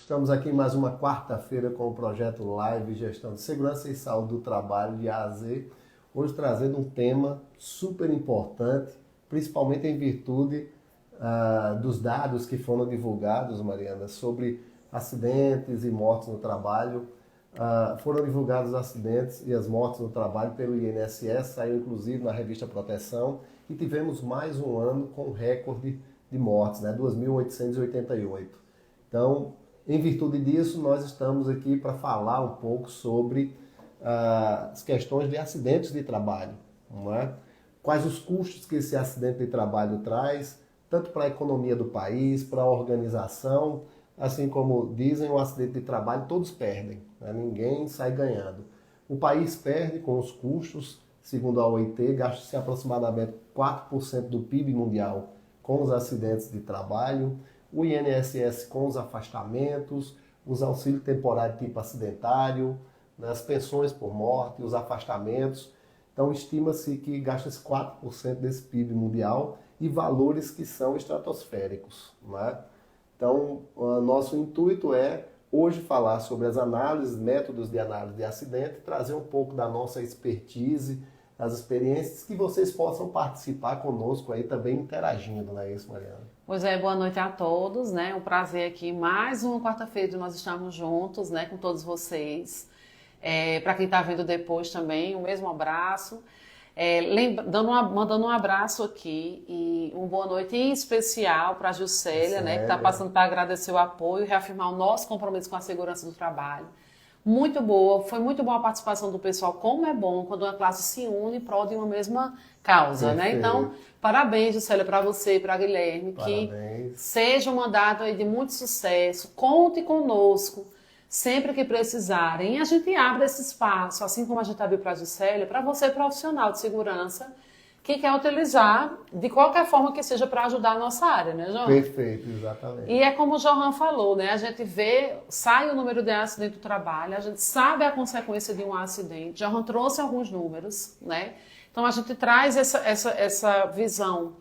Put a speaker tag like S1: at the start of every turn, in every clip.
S1: Estamos aqui em mais uma quarta-feira com o projeto Live Gestão de Segurança e Saúde do Trabalho de A a Z. Hoje trazendo um tema super importante, principalmente em virtude dos dados que foram divulgados, Mariana, sobre acidentes e mortes no trabalho. Foram divulgados os acidentes e as mortes no trabalho pelo INSS, saiu inclusive na revista Proteção, e tivemos mais um ano com recorde de mortes, né? 2.888. Então, em virtude disso, nós estamos aqui para falar um pouco sobre as questões de acidentes de trabalho, não é? Quais os custos que esse acidente de trabalho traz, tanto para a economia do país, para a organização, assim como dizem, o acidente de trabalho todos perdem, né? Ninguém sai ganhando. O país perde com os custos, segundo a OIT, gasta-se aproximadamente 4% do PIB mundial com os acidentes de trabalho, o INSS com os afastamentos, os auxílios temporários tipo acidentário, né, as pensões por morte, os afastamentos. Então, estima-se que gasta-se 4% desse PIB mundial e valores que são estratosféricos, né? Então, o nosso intuito é hoje falar sobre as análises, métodos de análise de acidente, trazer um pouco da nossa expertise, as experiências, que vocês possam participar conosco aí também interagindo, não é isso, Mariana?
S2: Pois é, boa noite a todos, né? Um prazer aqui, mais uma quarta-feira de nós estarmos juntos, né, com todos vocês. Para quem está vendo depois também, o mesmo abraço. Mandando um abraço aqui e uma boa noite em especial para a Juscelia, né, que está passando para agradecer o apoio e reafirmar o nosso compromisso com a segurança do trabalho. Muito boa, foi muito boa a participação do pessoal, como é bom quando uma classe se une em prol de uma mesma causa, né? Então, parabéns, Juscelia, para você e para Guilherme,
S1: parabéns.
S2: Que seja um mandato aí de muito sucesso, conte conosco, sempre que precisarem. E a gente abre esse espaço, assim como a gente abriu para a Juscelia, para você, profissional de segurança, que quer utilizar de qualquer forma que seja para ajudar a nossa área, né, Johan?
S1: Perfeito, exatamente.
S2: E é como o Johan falou, né? A gente vê, sai o número de acidente do trabalho, a gente sabe a consequência de um acidente. Johan trouxe alguns números, né? Então a gente traz essa visão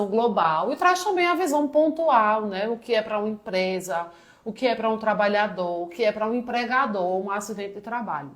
S2: global e traz também a visão pontual, né? O que é para uma empresa, o que é para um trabalhador, o que é para um empregador, um acidente de trabalho.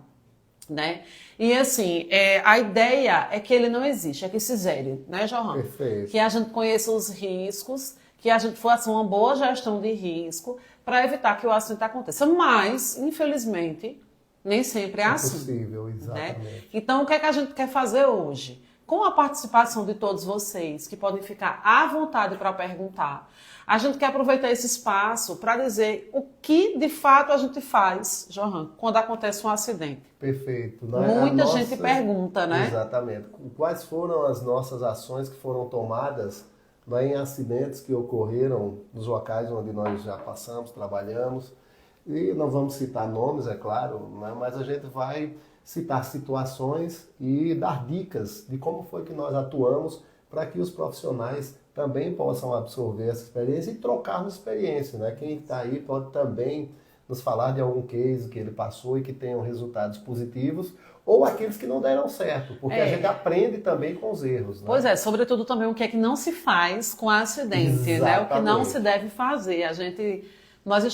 S2: Né? E assim, a ideia é que ele não existe, é que se zere, né, Johan?
S1: Perfeito.
S2: Que a gente conheça os riscos, que a gente faça uma boa gestão de risco para evitar que o acidente aconteça. Mas, infelizmente, nem sempre é assim.
S1: Possível, exatamente.
S2: Né? Então, o que é que a gente quer fazer hoje? Com a participação de todos vocês, que podem ficar à vontade para perguntar, a gente quer aproveitar esse espaço para dizer o que de fato a gente faz, Johan, quando acontece um acidente.
S1: Perfeito.
S2: Muita gente pergunta, né?
S1: Exatamente. Quais foram as nossas ações que foram tomadas, né, em acidentes que ocorreram nos locais onde nós já passamos, trabalhamos. E não vamos citar nomes, é claro, né, mas a gente vai citar situações e dar dicas de como foi que nós atuamos para que os profissionais também possam absorver essa experiência e trocarmos experiência, né? Quem está aí pode também nos falar de algum case que ele passou e que tenham resultados positivos, ou aqueles que não deram certo, porque a gente aprende também com os erros, né?
S2: Pois é, sobretudo também o que é que não se faz com acidente, né? O que não se deve fazer.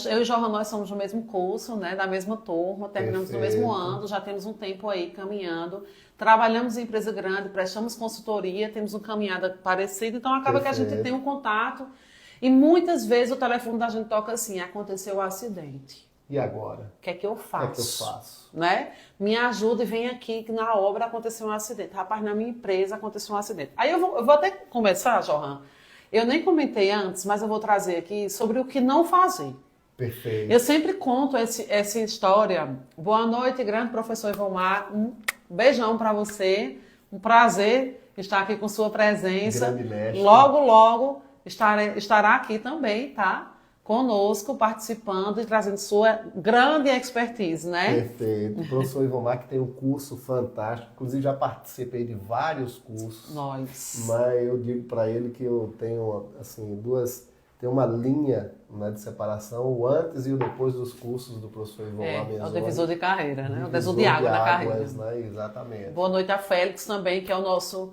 S2: Eu e Johan, nós somos do mesmo curso, né? Da mesma turma, terminamos no mesmo ano, já temos um tempo aí caminhando. Trabalhamos em empresa grande, prestamos consultoria, temos uma caminhada parecida, então acaba que a gente tem um contato e muitas vezes o telefone da gente toca assim: aconteceu um acidente.
S1: E agora?
S2: O que é que eu faço?
S1: O que é que eu faço?
S2: Né? Me ajuda e vem aqui que na obra aconteceu um acidente. Rapaz, na minha empresa aconteceu um acidente. Aí eu vou até começar, Johan. Eu nem comentei antes, mas eu vou trazer aqui sobre o que não fazer.
S1: Perfeito.
S2: Eu sempre conto essa história. Boa noite, grande professor Ivomar. Um beijão para você. Um prazer estar aqui com sua presença.
S1: Grande mestre.
S2: Logo, logo estará aqui também, tá? Conosco, participando e trazendo sua grande expertise, né?
S1: Perfeito. O professor Ivomar, que tem um curso fantástico. Inclusive, já participei de vários cursos.
S2: Nós.
S1: Mas eu digo para ele que eu tenho, assim, tem uma linha, né, de separação, o antes e o depois dos cursos do professor Ivomar Menzoni.
S2: É o divisor de carreira, né? O divisor
S1: de
S2: de água da
S1: águas,
S2: carreira.
S1: né? Exatamente.
S2: Boa noite a Félix também, que é o nosso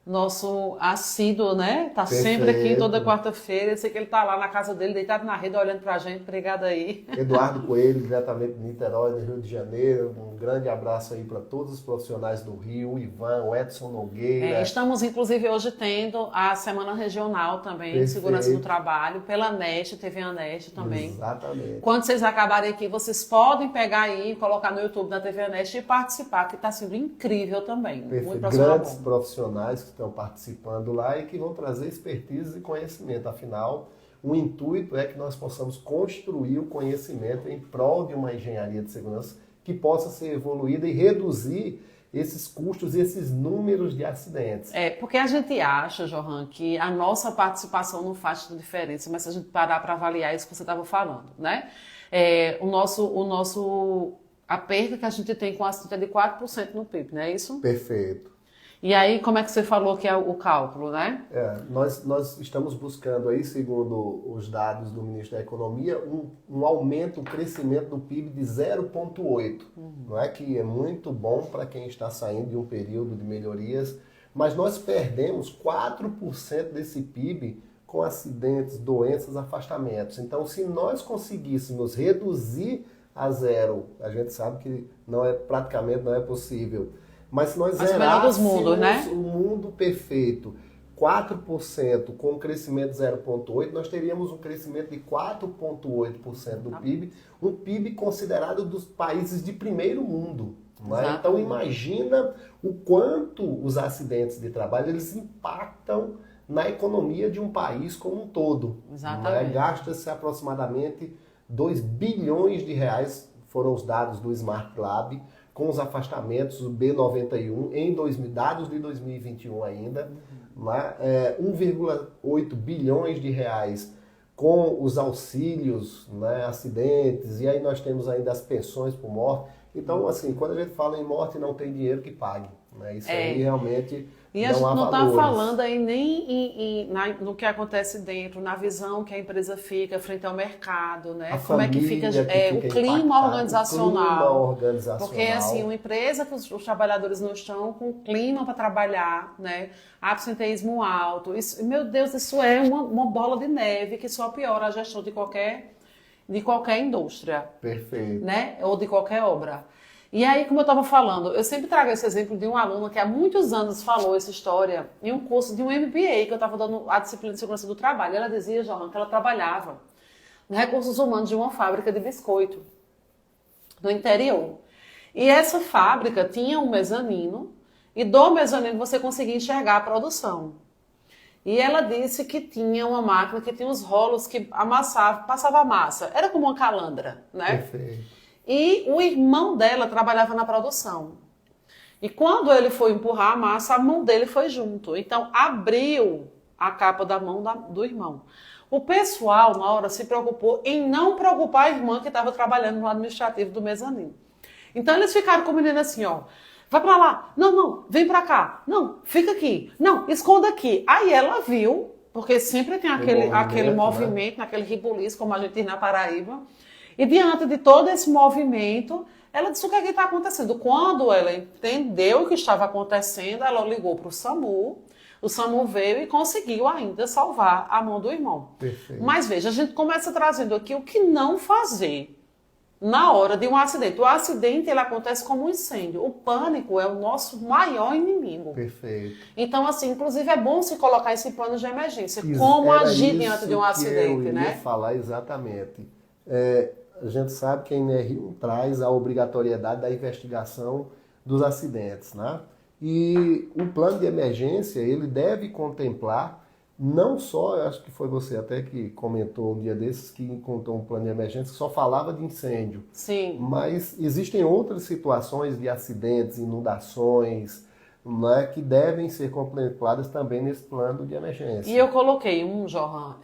S2: nosso assíduo, né? Tá sempre aqui
S1: Perfeito.
S2: toda quarta-feira. Eu sei que ele tá lá na casa dele, deitado na rede, olhando pra gente. Obrigada aí.
S1: Eduardo Coelho, diretamente de Niterói, do Rio de Janeiro. Um grande abraço aí para todos os profissionais do Rio, o Ivan, o Edson Nogueira.
S2: Estamos, inclusive, hoje tendo a Semana Regional também de
S1: Perfeito.
S2: Segurança do Trabalho, pela NEST, TV Anest também.
S1: Exatamente.
S2: Quando vocês acabarem aqui, vocês podem pegar aí, colocar no YouTube da TV Anest e participar, que está sendo incrível também.
S1: Perfeito.
S2: Muito profissional
S1: Grandes
S2: bom.
S1: profissionais que estão participando lá e que vão trazer expertise e conhecimento. Afinal, o intuito é que nós possamos construir o conhecimento em prol de uma engenharia de segurança que possa ser evoluída e reduzir esses custos e esses números de acidentes.
S2: Porque a gente acha, Johan, que a nossa participação não faz tanta diferença, mas se a gente parar para avaliar isso que você estava falando, né? A perda que a gente tem com o acidente é de 4% no PIB, não é isso?
S1: Perfeito.
S2: E aí, como é que você falou que é o cálculo, né?
S1: Nós estamos buscando aí, segundo os dados do Ministério da Economia, um aumento, um crescimento do PIB de 0,8. Não é que é muito bom para quem está saindo de um período de melhorias, mas nós perdemos 4% desse PIB com acidentes, doenças, afastamentos. Então, se nós conseguíssemos reduzir a zero, a gente sabe que praticamente não é possível. Mas se nós zerássemos
S2: né?
S1: o mundo perfeito, 4% com um crescimento de 0,8%, nós teríamos um crescimento de 4,8% do PIB, um PIB considerado dos países de primeiro mundo. Né? Então imagina o quanto os acidentes de trabalho eles impactam na economia de um país como um todo.
S2: Exatamente.
S1: Né? Gasta-se aproximadamente 2 bilhões de reais, foram os dados do Smart Lab, com os afastamentos do B91 em dados de 2021 ainda, 1,8 bilhões de reais com os auxílios, né, acidentes, e aí nós temos ainda as pensões por morte. Então, assim, quando a gente fala em morte, não tem dinheiro que pague. Né? Isso aí realmente
S2: e a gente não está falando aí nem no que acontece dentro, na visão que a empresa fica frente ao mercado, né? Como é que fica, o clima organizacional. Porque, assim, uma empresa que os trabalhadores não estão com clima para trabalhar, né? Absenteísmo alto. Isso, meu Deus, isso é uma bola de neve que só piora a gestão de qualquer indústria.
S1: Perfeito.
S2: Né? Ou de qualquer obra. E aí, como eu estava falando, eu sempre trago esse exemplo de um aluno que há muitos anos falou essa história em um curso de um MBA que eu estava dando a disciplina de segurança do trabalho. Ela dizia, Johan, que ela trabalhava nos recursos humanos de uma fábrica de biscoito no interior. E essa fábrica tinha um mezanino e do mezanino você conseguia enxergar a produção. E ela disse que tinha uma máquina que tinha os rolos que passava a massa. Era como uma calandra, né?
S1: Perfeito.
S2: E o irmão dela trabalhava na produção. E quando ele foi empurrar a massa, a mão dele foi junto. Então, abriu a capa da mão do irmão. O pessoal, na hora, se preocupou em não preocupar a irmã que estava trabalhando no administrativo do mezanino. Então, eles ficaram com o menino assim, ó. Vai pra lá. Não, vem pra cá. Não, fica aqui. Não, esconda aqui. Aí ela viu, porque sempre tem aquele movimento, né? Aquele ribuliço, como a gente diz na Paraíba. E diante de todo esse movimento, ela disse o que está acontecendo. Quando ela entendeu o que estava acontecendo, ela ligou para o SAMU veio e conseguiu ainda salvar a mão do irmão.
S1: Perfeito.
S2: Mas veja, a gente começa trazendo aqui o que não fazer na hora de um acidente. O acidente ele acontece como um incêndio. O pânico é o nosso maior inimigo.
S1: Perfeito.
S2: Então, assim, inclusive é bom se colocar esse plano de emergência. Como agir diante de um acidente, né?
S1: Eu ia falar exatamente. A gente sabe que a NR1 traz a obrigatoriedade da investigação dos acidentes, né? E o plano de emergência, ele deve contemplar não só, eu acho que foi você até que comentou um dia desses, que encontrou um plano de emergência que só falava de incêndio.
S2: Sim.
S1: Mas existem outras situações de acidentes, inundações, né, que devem ser contempladas também nesse plano de emergência.
S2: E eu coloquei Johan,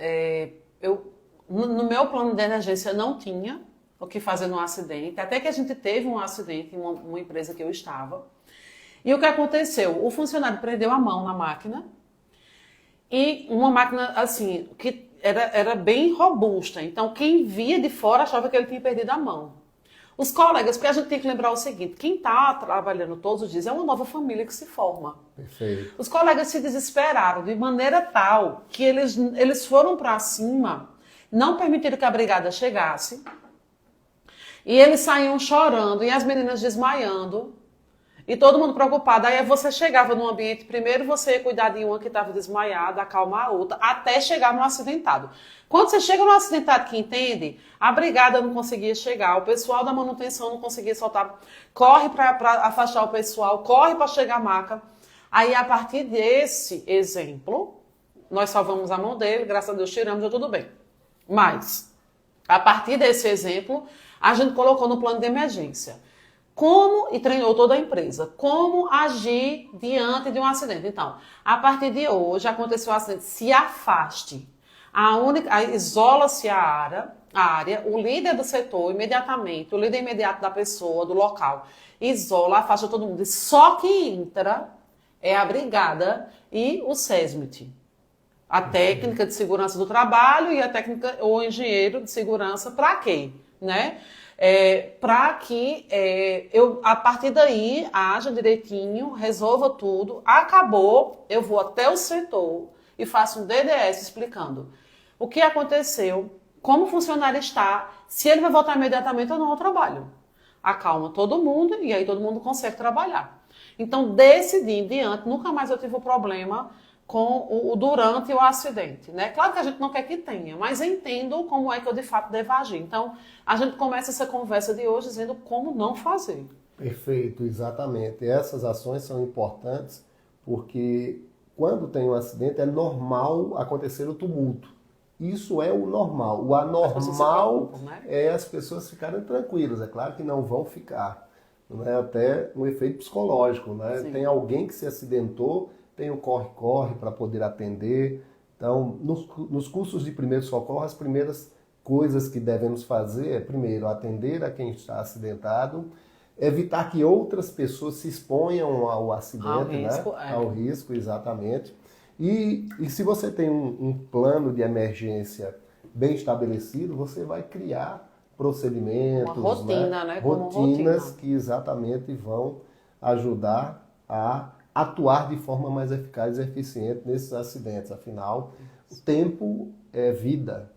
S2: no meu plano de emergência não tinha o que fazer no acidente, até que a gente teve um acidente em uma empresa que eu estava. E o que aconteceu? O funcionário prendeu a mão na máquina, e uma máquina assim, que era bem robusta, então quem via de fora achava que ele tinha perdido a mão. Os colegas, porque a gente tem que lembrar o seguinte, quem está trabalhando todos os dias é uma nova família que se forma.
S1: Perfeito.
S2: Os colegas se desesperaram de maneira tal que eles foram para cima, não permitiram que a brigada chegasse, e eles saíam chorando, e as meninas desmaiando, e todo mundo preocupado. Aí você chegava no ambiente, primeiro você ia cuidar de uma que estava desmaiada, acalmar a outra, até chegar no acidentado. Quando você chega no acidentado que entende, a brigada não conseguia chegar, o pessoal da manutenção não conseguia soltar, corre para afastar o pessoal, corre para chegar a maca. Aí, a partir desse exemplo, nós salvamos a mão dele, graças a Deus tiramos, deu tudo bem. Mas, a partir desse exemplo, a gente colocou no plano de emergência. Como, e treinou toda a empresa, como agir diante de um acidente. Então, a partir de hoje, aconteceu um acidente, se afaste. Isola-se a área, o líder do setor, imediatamente, o líder imediato da pessoa, do local, isola, afasta todo mundo. Só quem entra é a brigada e o SESMIT. A técnica de segurança do trabalho e a técnica, ou engenheiro de segurança, para quê? Né? Para que a partir daí, haja direitinho, resolva tudo, acabou, eu vou até o setor e faço um DDS explicando o que aconteceu, como o funcionário está, se ele vai voltar imediatamente ou não ao trabalho. Acalma todo mundo e aí todo mundo consegue trabalhar. Então, desse dia em diante, nunca mais eu tive um problema com o durante o acidente, né? Claro que a gente não quer que tenha, mas eu entendo como é que eu de fato devo agir. Então, a gente começa essa conversa de hoje dizendo como não fazer.
S1: Perfeito, exatamente. Essas ações são importantes porque quando tem um acidente é normal acontecer o tumulto. Isso é o normal. O anormal é as pessoas ficarem tranquilas. É claro que não vão ficar. Né? Até um efeito psicológico. Né? Tem alguém que se acidentou, tem o corre-corre para poder atender. Então, nos cursos de primeiro socorro, as primeiras coisas que devemos fazer é, primeiro, atender a quem está acidentado, evitar que outras pessoas se exponham ao acidente, ao risco, exatamente. E se você tem um plano de emergência bem estabelecido, você vai criar procedimentos,
S2: uma rotina, né?
S1: Rotinas que exatamente vão ajudar a atuar de forma mais eficaz e eficiente nesses acidentes. Afinal, o tempo é vida.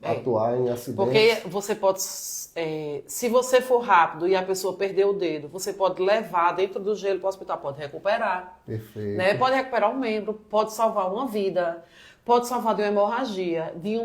S1: Atuar em acidentes.
S2: Porque você pode, se você for rápido e a pessoa perder o dedo, você pode levar dentro do gelo para o hospital, pode recuperar.
S1: Perfeito.
S2: Né? Pode recuperar um membro, pode salvar uma vida, pode salvar de uma hemorragia, de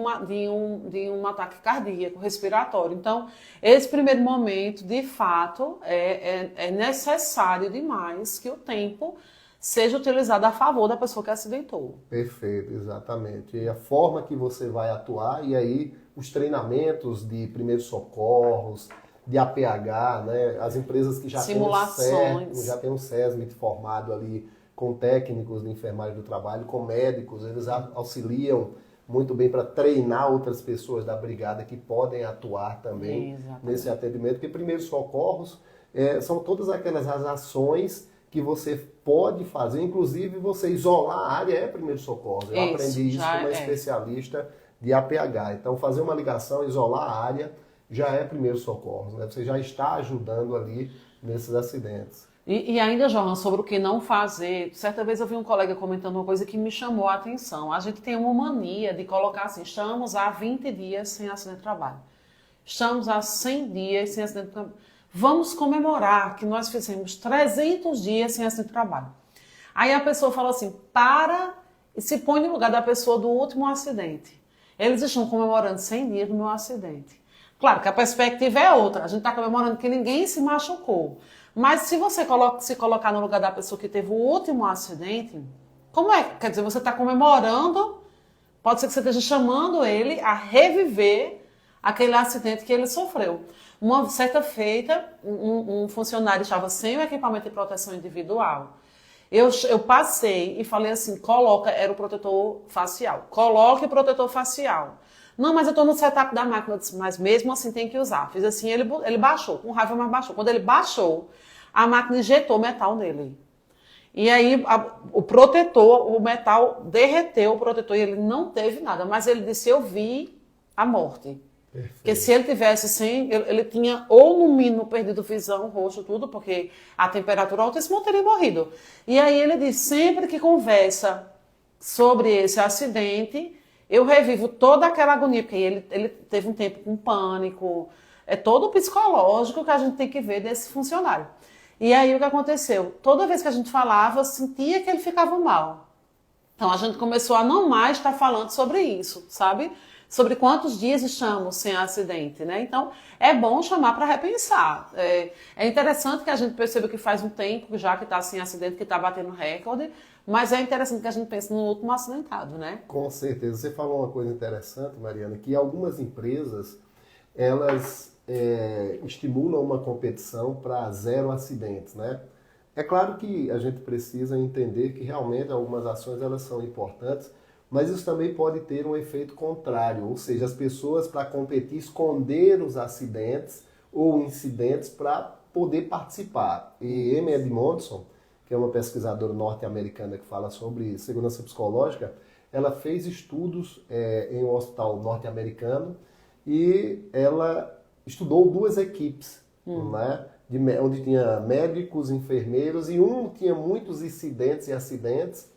S2: um ataque cardíaco, respiratório. Então, esse primeiro momento, de fato, é necessário demais que o tempo seja utilizado a favor da pessoa que acidentou.
S1: Perfeito, exatamente. E a forma que você vai atuar, e aí os treinamentos de primeiros socorros, de APH, né? As empresas que já têm um SESMIT formado ali com técnicos de enfermagem do trabalho, com médicos, eles auxiliam muito bem para treinar outras pessoas da brigada que podem atuar também nesse atendimento, porque primeiros socorros são todas aquelas ações que você pode fazer, inclusive você isolar a área é primeiro socorro. Eu aprendi isso com uma especialista de APH. Então, fazer uma ligação, isolar a área, já é primeiro socorro. Né? Você já está ajudando ali nesses acidentes.
S2: E ainda, Johan, sobre o que não fazer, certa vez eu vi um colega comentando uma coisa que me chamou a atenção. A gente tem uma mania de colocar assim, estamos há 20 dias sem acidente de trabalho. Estamos há 100 dias sem acidente de trabalho. Vamos comemorar que nós fizemos 300 dias sem acidente de trabalho. Aí a pessoa fala assim, para e se põe no lugar da pessoa do último acidente. Eles estão comemorando 100 dias do meu acidente. Claro que a perspectiva é outra. A gente está comemorando que ninguém se machucou. Mas se você se colocar no lugar da pessoa que teve o último acidente, como é? Quer dizer, você está comemorando, pode ser que você esteja chamando ele a reviver aquele acidente que ele sofreu. Uma certa feita, um funcionário estava sem o equipamento de proteção individual. Eu passei e falei assim, era o protetor facial. Coloque o protetor facial. Não, mas eu estou no setup da máquina. Eu disse, mas mesmo assim tem que usar. Fiz assim, ele baixou, com raiva, mas baixou. Quando ele baixou, a máquina injetou metal nele. E aí o metal derreteu o protetor e ele não teve nada. Mas ele disse, eu vi a morte. Porque se ele tivesse assim, ele tinha ou no mínimo perdido visão, rosto, tudo, porque a temperatura altíssima teria morrido. E aí ele diz, sempre que conversa sobre esse acidente, eu revivo toda aquela agonia, porque ele teve um tempo com pânico, é todo o psicológico que a gente tem que ver desse funcionário. E aí o que aconteceu? Toda vez que a gente falava, eu sentia que ele ficava mal. Então a gente começou a não mais estar falando sobre isso, sabe? Sobre quantos dias estamos sem acidente, né? Então é bom chamar para repensar. É interessante que a gente perceba que faz um tempo já que está sem acidente, que está batendo recorde, mas é interessante que a gente pense no último acidentado, né?
S1: Com certeza. Você falou uma coisa interessante, Mariana, que algumas empresas, elas estimulam uma competição para 0 acidentes, né? É claro que a gente precisa entender que realmente algumas ações elas são importantes, mas isso também pode ter um efeito contrário, ou seja, as pessoas para competir esconder os acidentes ou incidentes para poder participar. E Amy Edmondson, que é uma pesquisadora norte-americana que fala sobre segurança psicológica, ela fez estudos em um hospital norte-americano e ela estudou 2 equipes, né? Onde tinha médicos, enfermeiros, e um tinha muitos incidentes e acidentes,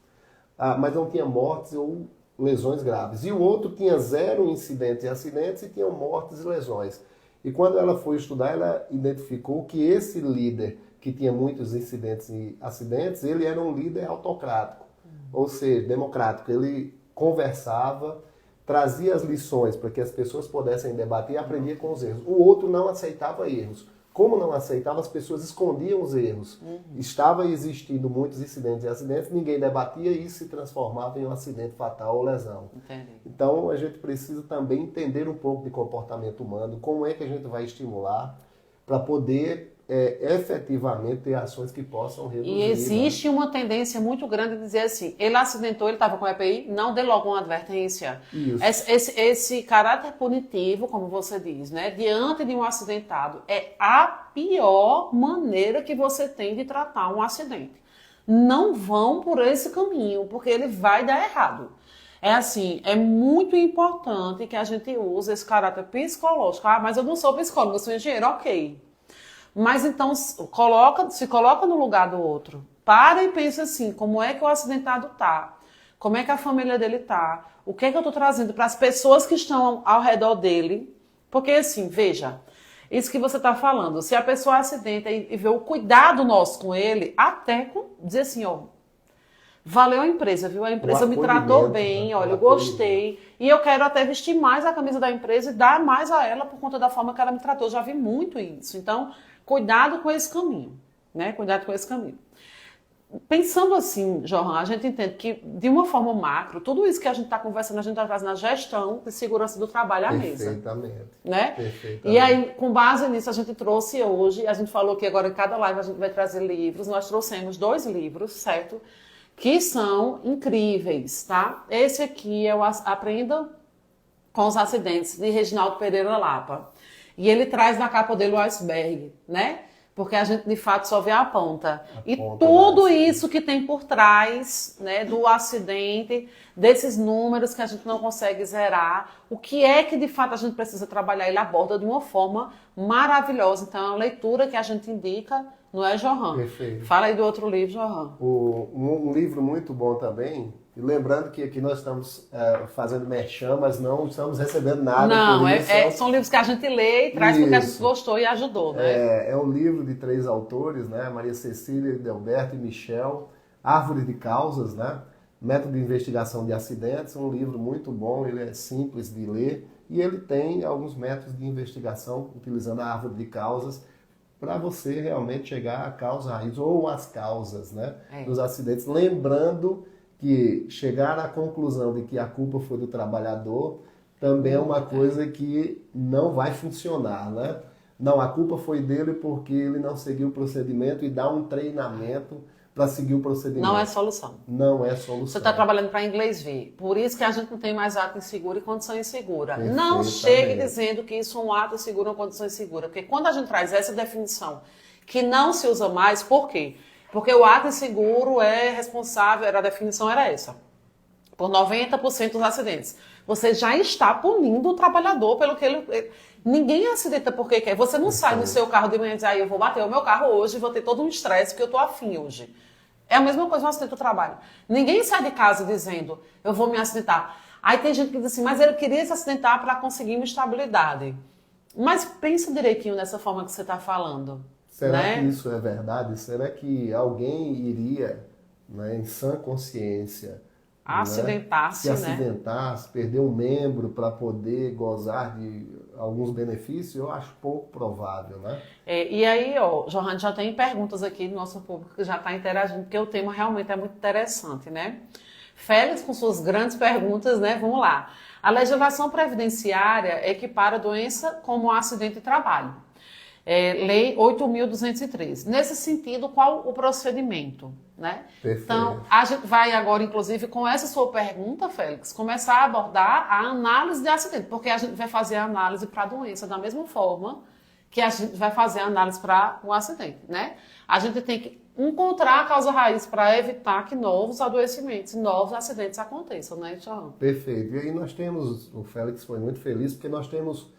S1: mas não tinha mortes ou lesões graves. E o outro tinha 0 incidentes e acidentes e tinha mortes e lesões. E quando ela foi estudar, ela identificou que esse líder, que tinha muitos incidentes e acidentes, ele era um líder autocrático, ou seja, democrático. Ele conversava, trazia as lições para que as pessoas pudessem debater e aprendia com os erros. O outro não aceitava erros. Como não aceitava, as pessoas escondiam os erros. Estava existindo muitos incidentes e acidentes, ninguém debatia e isso se transformava em um acidente fatal ou lesão.
S2: Entendi.
S1: Então a gente precisa também entender um pouco de comportamento humano, como é que a gente vai estimular para poder efetivamente ter ações que possam reduzir.
S2: E existe uma tendência muito grande de dizer assim, ele acidentou, ele estava com EPI, não dê logo uma advertência.
S1: Isso.
S2: Esse caráter punitivo, como você diz, né, diante de um acidentado, é a pior maneira que você tem de tratar um acidente. Não vão por esse caminho, porque ele vai dar errado. É assim, é muito importante que a gente use esse caráter psicológico. Ah, mas eu não sou psicólogo, eu sou engenheiro, ok. Mas então se coloca no lugar do outro. Para e pensa assim, como é que o acidentado tá? Como é que a família dele tá? O que é que eu estou trazendo para as pessoas que estão ao redor dele? Porque assim, veja, isso que você está falando, se a pessoa acidenta e vê o cuidado nosso com ele, até dizer assim, ó, valeu a empresa, viu? A empresa me tratou bem, olha, eu gostei. E eu quero até vestir mais a camisa da empresa e dar mais a ela por conta da forma que ela me tratou. Eu já vi muito isso. Então, cuidado com esse caminho, né? Cuidado com esse caminho. Pensando assim, Johan, a gente entende que, de uma forma macro, tudo isso que a gente está conversando, a gente está trazendo a gestão de segurança do trabalho à mesa.
S1: Perfeitamente.
S2: Né?
S1: Perfeitamente.
S2: E aí, com base nisso, a gente trouxe hoje, a gente falou que agora em cada live a gente vai trazer livros, nós trouxemos 2 livros, certo? Que são incríveis, tá? Esse aqui é o Aprenda com os Acidentes, de Reginaldo Pereira Lapa. E ele traz na capa dele o iceberg, né? Porque a gente, de fato, só vê a ponta. E tudo isso que tem por trás, né, do acidente, desses números que a gente não consegue zerar, o que é que, de fato, a gente precisa trabalhar, ele aborda de uma forma maravilhosa. Então, é uma leitura que a gente indica, não é, Johan?
S1: Perfeito.
S2: Fala aí do outro livro, Johan.
S1: Um livro muito bom também, e lembrando que aqui nós estamos fazendo merchan, mas não estamos recebendo nada por isso.
S2: São livros que a gente lê e traz porque a gente gostou e ajudou, né?
S1: É um livro de 3 autores, né? Maria Cecília, Delberto e Michel, Árvore de Causas, né? Método de Investigação de Acidentes, um livro muito bom, ele é simples de ler e ele tem alguns métodos de investigação utilizando a árvore de causas para você realmente chegar à causa raiz ou às causas, né, dos acidentes. Lembrando que chegar à conclusão de que a culpa foi do trabalhador também é uma coisa que não vai funcionar, né? Não, a culpa foi dele porque ele não seguiu o procedimento e dá um treinamento para seguir o procedimento.
S2: Não é solução.
S1: Não é solução.
S2: Você está trabalhando para inglês ver. Por isso que a gente não tem mais ato inseguro e condição insegura. Não chegue dizendo que isso é um ato inseguro ou uma condição insegura. Porque quando a gente traz essa definição que não se usa mais, por quê? Porque o ato inseguro é responsável, a definição era essa, por 90% dos acidentes. você já está punindo o trabalhador pelo que ele... Ninguém acidenta porque quer. Você não sai no seu carro de manhã e diz, eu vou bater o meu carro hoje, vou ter todo um estresse porque eu estou afim hoje. É a mesma coisa no acidente do trabalho. Ninguém sai de casa dizendo, eu vou me acidentar. Aí tem gente que diz assim, mas ele queria se acidentar para conseguir uma estabilidade. Mas pensa direitinho nessa forma que você está falando.
S1: Será
S2: né?
S1: que isso é verdade? Será que alguém iria, né, em sã consciência,
S2: Acidentar-se,
S1: se acidentasse, perder um membro para poder gozar de alguns benefícios? Eu acho pouco provável, né?
S2: E aí, Johanna, já tem perguntas aqui do nosso público que já está interagindo, porque o tema realmente é muito interessante, né? Félix, com suas grandes perguntas, né? Vamos lá. A legislação previdenciária equipara a doença como acidente de trabalho. Lei 8.203. Nesse sentido, qual o procedimento? Né?
S1: Perfeito.
S2: Então, a gente vai agora, inclusive, com essa sua pergunta, Félix, começar a abordar a análise de acidente, porque a gente vai fazer a análise para a doença da mesma forma que a gente vai fazer a análise para o acidente. Né? A gente tem que encontrar a causa raiz para evitar que novos adoecimentos, novos acidentes aconteçam, né, João?
S1: Perfeito. E aí nós temos, o Félix foi muito feliz, porque nós temos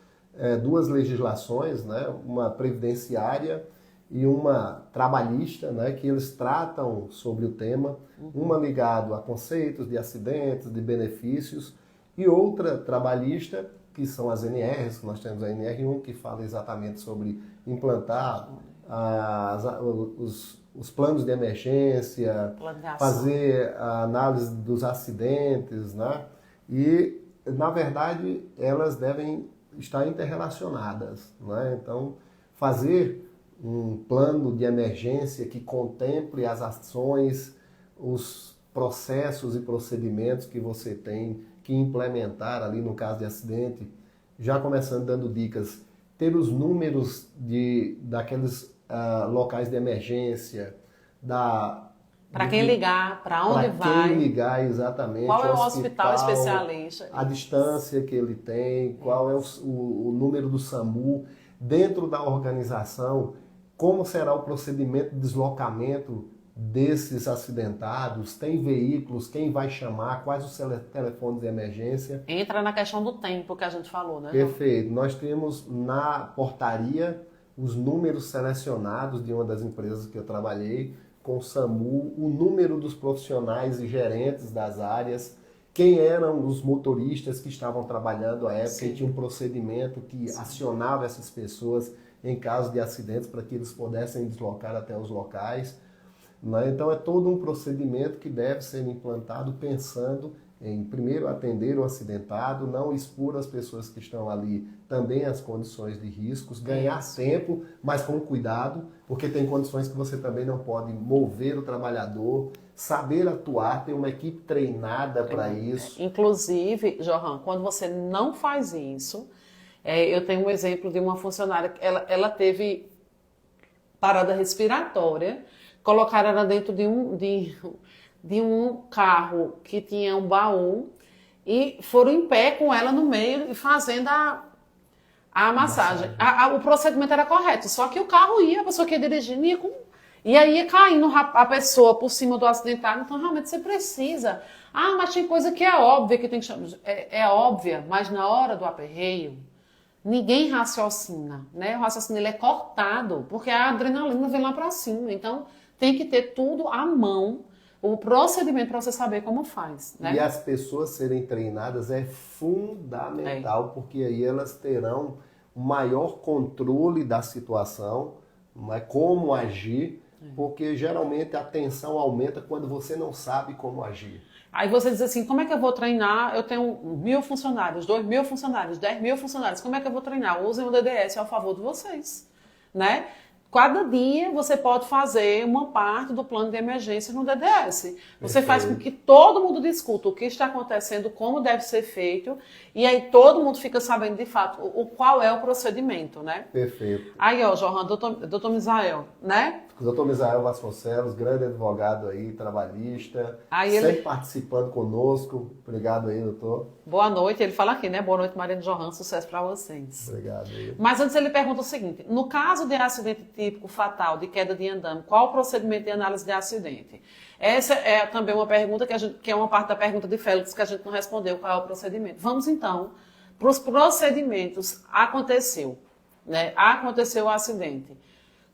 S1: duas legislações, né? Uma previdenciária e uma trabalhista, né? Que eles tratam sobre o tema, uma ligada a conceitos de acidentes, de benefícios, e outra trabalhista, que são as NRs, que nós temos a NR1, que fala exatamente sobre implantar os planos de emergência, fazer a análise dos acidentes, né? E, na verdade, elas devem estar interrelacionadas, né? Então, fazer um plano de emergência que contemple as ações, os processos e procedimentos que você tem que implementar ali no caso de acidente, já começando dando dicas, ter os números daqueles locais de emergência,
S2: para quem ligar, para onde vai.
S1: Para quem ligar, exatamente.
S2: Qual é o hospital especialista?
S1: A distância que ele tem, qual é o número do SAMU. Dentro da organização, como será o procedimento de deslocamento desses acidentados? Tem veículos? Quem vai chamar? Quais os telefones de emergência?
S2: Entra na questão do tempo que a gente falou, né?
S1: Perfeito. Nós temos na portaria os números selecionados de uma das empresas que eu trabalhei, com o SAMU, o número dos profissionais e gerentes das áreas, quem eram os motoristas que estavam trabalhando à época. Sim. E tinha um procedimento que acionava essas pessoas em caso de acidentes para que eles pudessem deslocar até os locais. Né? Então é todo um procedimento que deve ser implantado pensando em, primeiro, atender o acidentado, não expor as pessoas que estão ali também às condições de riscos, ganhar tempo, mas com cuidado, porque tem condições que você também não pode mover o trabalhador, saber atuar, ter uma equipe treinada para isso.
S2: Inclusive, Johan, quando você não faz isso, eu tenho um exemplo de uma funcionária, ela teve parada respiratória, colocaram ela dentro de um carro que tinha um baú e foram em pé com ela no meio e fazendo a massagem. O procedimento era correto, só que o carro ia, a pessoa que ia dirigindo e aí ia caindo a pessoa por cima do acidentado. Então realmente você precisa. Mas tem coisa que é óbvia, que tem que chamar. É óbvia, mas na hora do aperreio, ninguém raciocina, né? O raciocínio ele é cortado, porque a adrenalina vem lá para cima. Então tem que ter tudo à mão, o procedimento para você saber como faz. Né?
S1: E as pessoas serem treinadas é fundamental, porque aí elas terão um maior controle da situação, como agir, porque geralmente a tensão aumenta quando você não sabe como agir.
S2: Aí você diz assim, como é que eu vou treinar? Eu tenho 1.000 funcionários, 2.000 funcionários, 10.000 funcionários, como é que eu vou treinar? Usem o DDS ao favor de vocês, né? Cada dia você pode fazer uma parte do plano de emergência no DDS. Você faz com que todo mundo discuta o que está acontecendo, como deve ser feito, e aí todo mundo fica sabendo de fato qual é o procedimento, né?
S1: Perfeito.
S2: Aí, Johan, doutor Misael, né?
S1: O doutor Misael Vasconcelos, grande advogado aí, trabalhista,
S2: Aí
S1: sempre participando conosco. Obrigado aí, doutor.
S2: Boa noite, ele fala aqui, né? Boa noite, Mariana Johan, sucesso para vocês.
S1: Obrigado aí.
S2: Mas antes ele pergunta o seguinte, no caso de acidente típico fatal, de queda de andame, qual o procedimento de análise de acidente? Essa é também uma pergunta que é uma parte da pergunta de Félix que a gente não respondeu, qual é o procedimento. Vamos então para os procedimentos. Aconteceu, né? Aconteceu o acidente.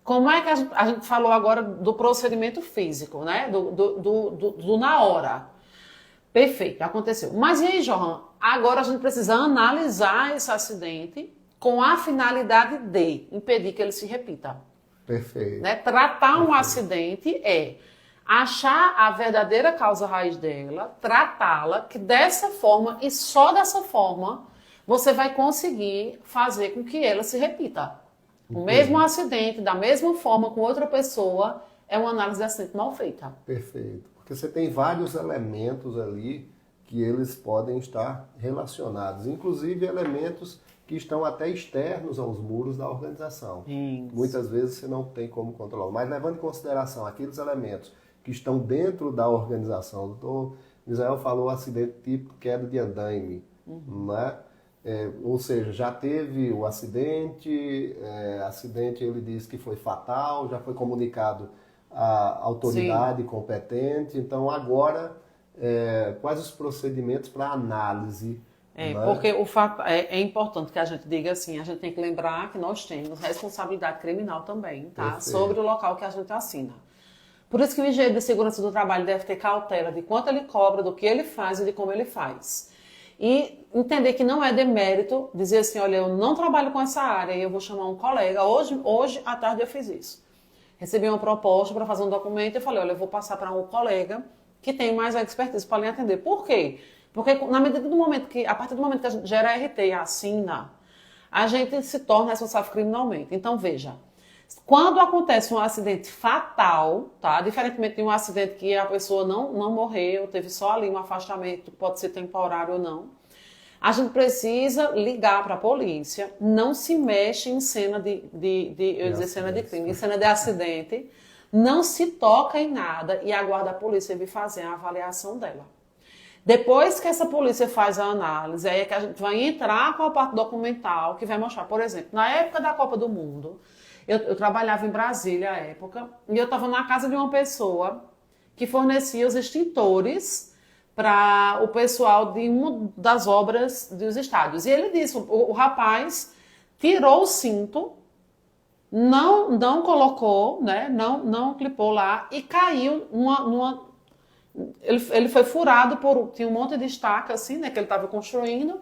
S2: Como é que a gente falou agora do procedimento físico, né? Do na hora. Perfeito, aconteceu. Mas e aí, Johan? Agora a gente precisa analisar esse acidente com a finalidade de impedir que ele se repita.
S1: Perfeito.
S2: Né? Tratar um acidente é achar a verdadeira causa raiz dela, tratá-la, que dessa forma e só dessa forma você vai conseguir fazer com que ela se repita. O mesmo acidente, da mesma forma com outra pessoa, é uma análise de acidente mal feita.
S1: Perfeito. Porque você tem vários elementos ali que eles podem estar relacionados, inclusive elementos que estão até externos aos muros da organização.
S2: Isso.
S1: Muitas vezes você não tem como controlar. Mas levando em consideração aqueles elementos que estão dentro da organização, o doutor Misael falou acidente típico queda de andaime, né? Ou seja, já teve o acidente ele disse que foi fatal, já foi comunicado à autoridade competente, então agora quais os procedimentos para análise? Né?
S2: Porque o fato é importante que a gente diga assim, a gente tem que lembrar que nós temos responsabilidade criminal também, tá?
S1: Perfeito.
S2: Sobre o local que a gente assina. Por isso que o engenheiro de segurança do trabalho deve ter cautela de quanto ele cobra, do que ele faz e de como ele faz. E entender que não é demérito dizer assim, olha, eu não trabalho com essa área e eu vou chamar um colega. Hoje à tarde eu fiz isso. Recebi uma proposta para fazer um documento e falei, olha, eu vou passar para um colega que tem mais expertise para lhe atender. Por quê? Porque a partir do momento que a gente gera RT e assina, a gente se torna responsável criminalmente. Então, veja, quando acontece um acidente fatal, tá? Diferentemente de um acidente que a pessoa não morreu, teve só ali um afastamento, pode ser temporário ou não, a gente precisa ligar para a polícia, não se mexe em cena cena de crime, em cena de acidente, não se toca em nada e aguarda a polícia vir fazer a avaliação dela. Depois que essa polícia faz a análise, aí é que a gente vai entrar com a parte documental, que vai mostrar, por exemplo, na época da Copa do Mundo, eu trabalhava em Brasília à época, e eu estava na casa de uma pessoa que fornecia os extintores para o pessoal de uma das obras dos estádios. E ele disse, o rapaz tirou o cinto, não colocou, né, não clipou lá, e caiu ele foi furado tinha um monte de estaca assim, né, que ele estava construindo.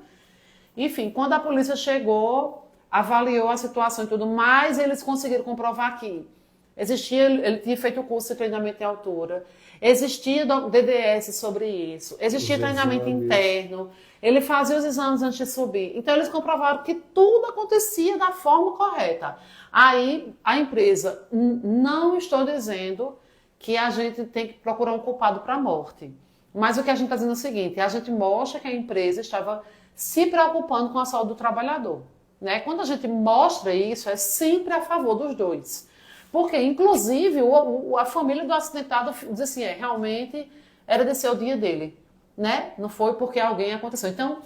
S2: Enfim, quando a polícia chegou, avaliou a situação e tudo mais, eles conseguiram comprovar que ele tinha feito o curso de treinamento em altura, existia DDS sobre isso, existia treinamento interno, ele fazia os exames antes de subir. Então, eles comprovaram que tudo acontecia da forma correta. Aí, a empresa, não estou dizendo que a gente tem que procurar um culpado para a morte. Mas o que a gente está dizendo é o seguinte, a gente mostra que a empresa estava se preocupando com a saúde do trabalhador. Né? Quando a gente mostra isso, é sempre a favor dos dois. Porque, inclusive, a família do acidentado diz assim, realmente era de ser o dia dele. Né? Não foi porque alguém aconteceu. Então,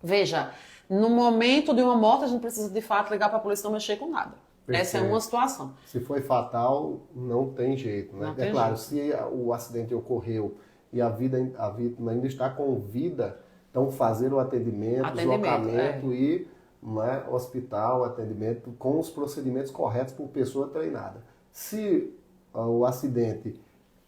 S2: veja, no momento de uma morte, a gente precisa, de fato, ligar para a polícia e não mexer com nada. Perfeito. Essa é uma situação.
S1: Se foi fatal, não tem jeito. Né?
S2: Tem
S1: claro,
S2: jeito.
S1: Se o acidente ocorreu e a vítima ainda está com vida, então fazer o atendimento deslocamento e... né, hospital, atendimento com os procedimentos corretos por pessoa treinada. Se o acidente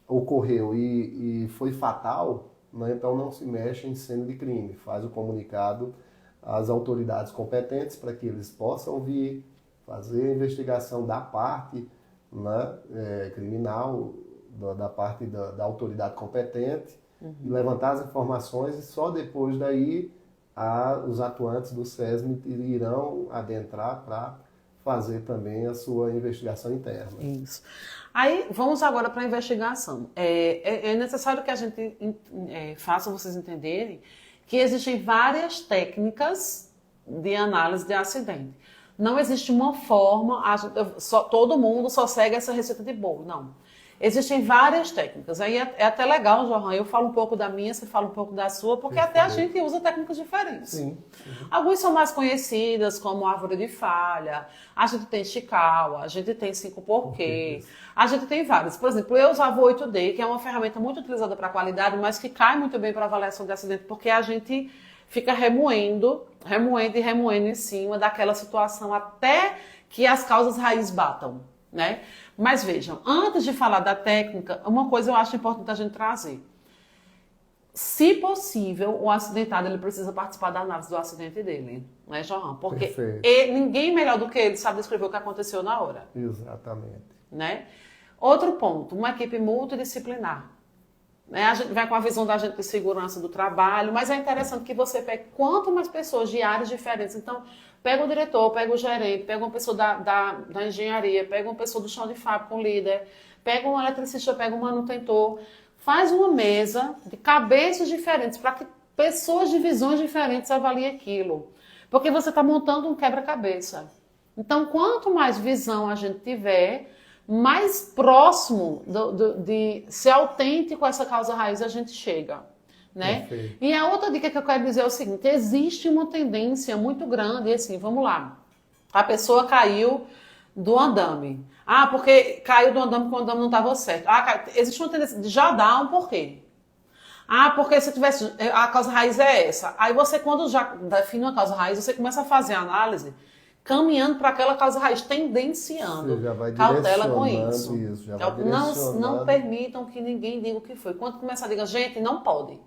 S1: ocorreu e foi fatal, né, então não se mexe em cena de crime, faz o comunicado às autoridades competentes para que eles possam vir fazer a investigação da parte, né, criminal, da parte da autoridade competente, e levantar as informações e só depois daí os atuantes do SESM irão adentrar para fazer também a sua investigação interna.
S2: Isso. Aí, vamos agora para a investigação. É necessário que a gente faça vocês entenderem que existem várias técnicas de análise de acidente. Não existe uma forma, todo mundo só segue essa receita de bolo, não. Existem várias técnicas. Aí é até legal, Johan, eu falo um pouco da minha, você fala um pouco da sua, porque até a gente usa técnicas diferentes.
S1: Sim.
S2: Algumas são mais conhecidas, como árvore de falha, a gente tem Chikawa, a gente tem 5 porquê, a gente tem várias. Por exemplo, eu usava o 8D, que é uma ferramenta muito utilizada para qualidade, mas que cai muito bem para avaliação de acidente, porque a gente fica remoendo em cima daquela situação até que as causas raiz batam, né? Mas vejam, antes de falar da técnica, uma coisa eu acho importante a gente trazer. Se possível, o acidentado ele precisa participar da análise do acidente dele, né, Johan? Porque ninguém melhor do que ele sabe descrever o que aconteceu na hora.
S1: Exatamente.
S2: Né? Outro ponto, uma equipe multidisciplinar. Né? A gente vai com a visão da gente de segurança do trabalho, mas é interessante que você pegue quanto mais pessoas de áreas diferentes. Então, pega o diretor, pega o gerente, pega uma pessoa da engenharia, pega uma pessoa do chão de fábrica, um líder, pega um eletricista, pega um manutentor, faz uma mesa de cabeças diferentes para que pessoas de visões diferentes avaliem aquilo. Porque você está montando um quebra-cabeça. Então, quanto mais visão a gente tiver, mais próximo de ser autêntico a essa causa raiz a gente chega. Né? E a outra dica que eu quero dizer é o seguinte, existe uma tendência muito grande, assim, vamos lá, a pessoa caiu do andame, porque caiu do andame porque o andame não estava certo, existe uma tendência de já dar um porquê, porque se tivesse, a causa raiz é essa, aí você quando já define uma causa raiz, você começa a fazer a análise, caminhando para aquela causa raiz, tendenciando,
S1: você já vai
S2: cautela com isso,
S1: já vai
S2: não permitam que ninguém diga o que foi, quando começar a dizer, gente, não pode.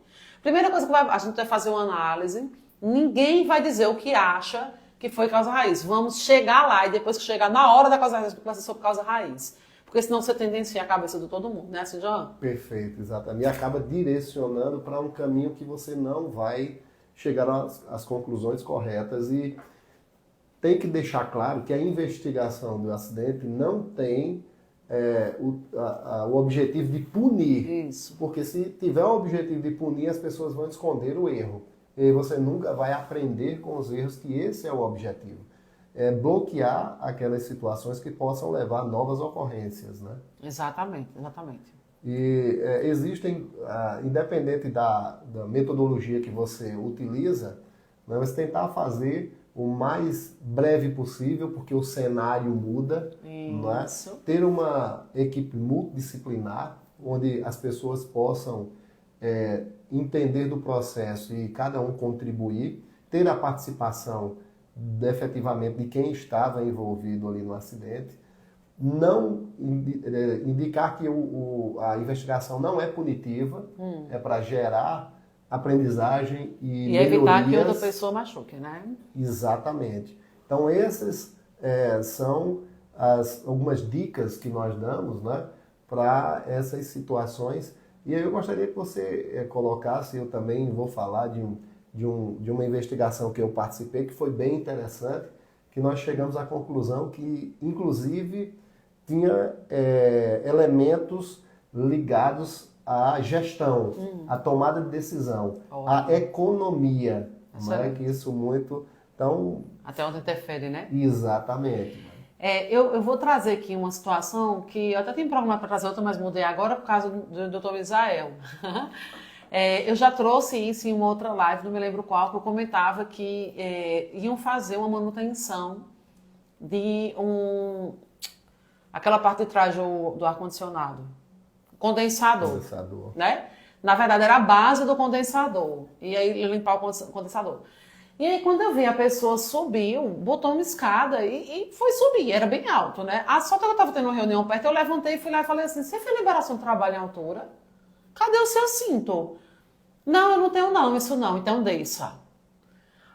S2: Primeira coisa que a gente vai fazer uma análise, ninguém vai dizer o que acha que foi causa raiz. Vamos chegar lá e depois que chegar na hora da causa raiz, vai ser sobre causa raiz. Porque senão você tendencia a cabeça de todo mundo, né, assim, João?
S1: Perfeito, exatamente. E acaba direcionando para um caminho que você não vai chegar às conclusões corretas. E tem que deixar claro que a investigação do acidente não tem o objetivo de punir.
S2: Isso.
S1: Porque se tiver o objetivo de punir, as pessoas vão esconder o erro. E aí você nunca vai aprender com os erros, que esse é o objetivo. É bloquear aquelas situações que possam levar a novas ocorrências, né?
S2: Exatamente, exatamente.
S1: E existem, independente da metodologia que você utiliza, né, você tentar fazer o mais breve possível, porque o cenário muda. Né? Ter uma equipe multidisciplinar, onde as pessoas possam entender do processo e cada um contribuir, ter a participação efetivamente de quem estava envolvido ali no acidente, não indicar que a investigação não é punitiva, é para gerar aprendizagem e
S2: evitar que outra pessoa machuque, né?
S1: Exatamente. Então, essas são algumas dicas que nós damos, né, para essas situações. E eu gostaria que você colocasse, eu também vou falar de uma investigação que eu participei, que foi bem interessante, que nós chegamos à conclusão que, inclusive, tinha elementos ligados à gestão, à tomada de decisão, à economia, né? Que isso muito... Então,
S2: até onde interfere, né?
S1: Exatamente.
S2: Eu vou trazer aqui uma situação que eu até tenho programado para trazer outra, mas mudei agora por causa do Dr. Misael. Eu já trouxe isso em uma outra live, não me lembro qual, que eu comentava que iam fazer uma manutenção de aquela parte de trás do ar-condicionado. Condensador. Né? Na verdade, era a base do condensador. E aí, limpar o condensador. E aí, quando eu vi a pessoa subiu, botou uma escada e foi subir. Era bem alto, né? Só que eu estava tendo uma reunião perto, eu levantei e fui lá e falei assim, você fez liberação de trabalho em altura? Cadê o seu cinto? Não, eu não tenho não, isso não. Então, desça.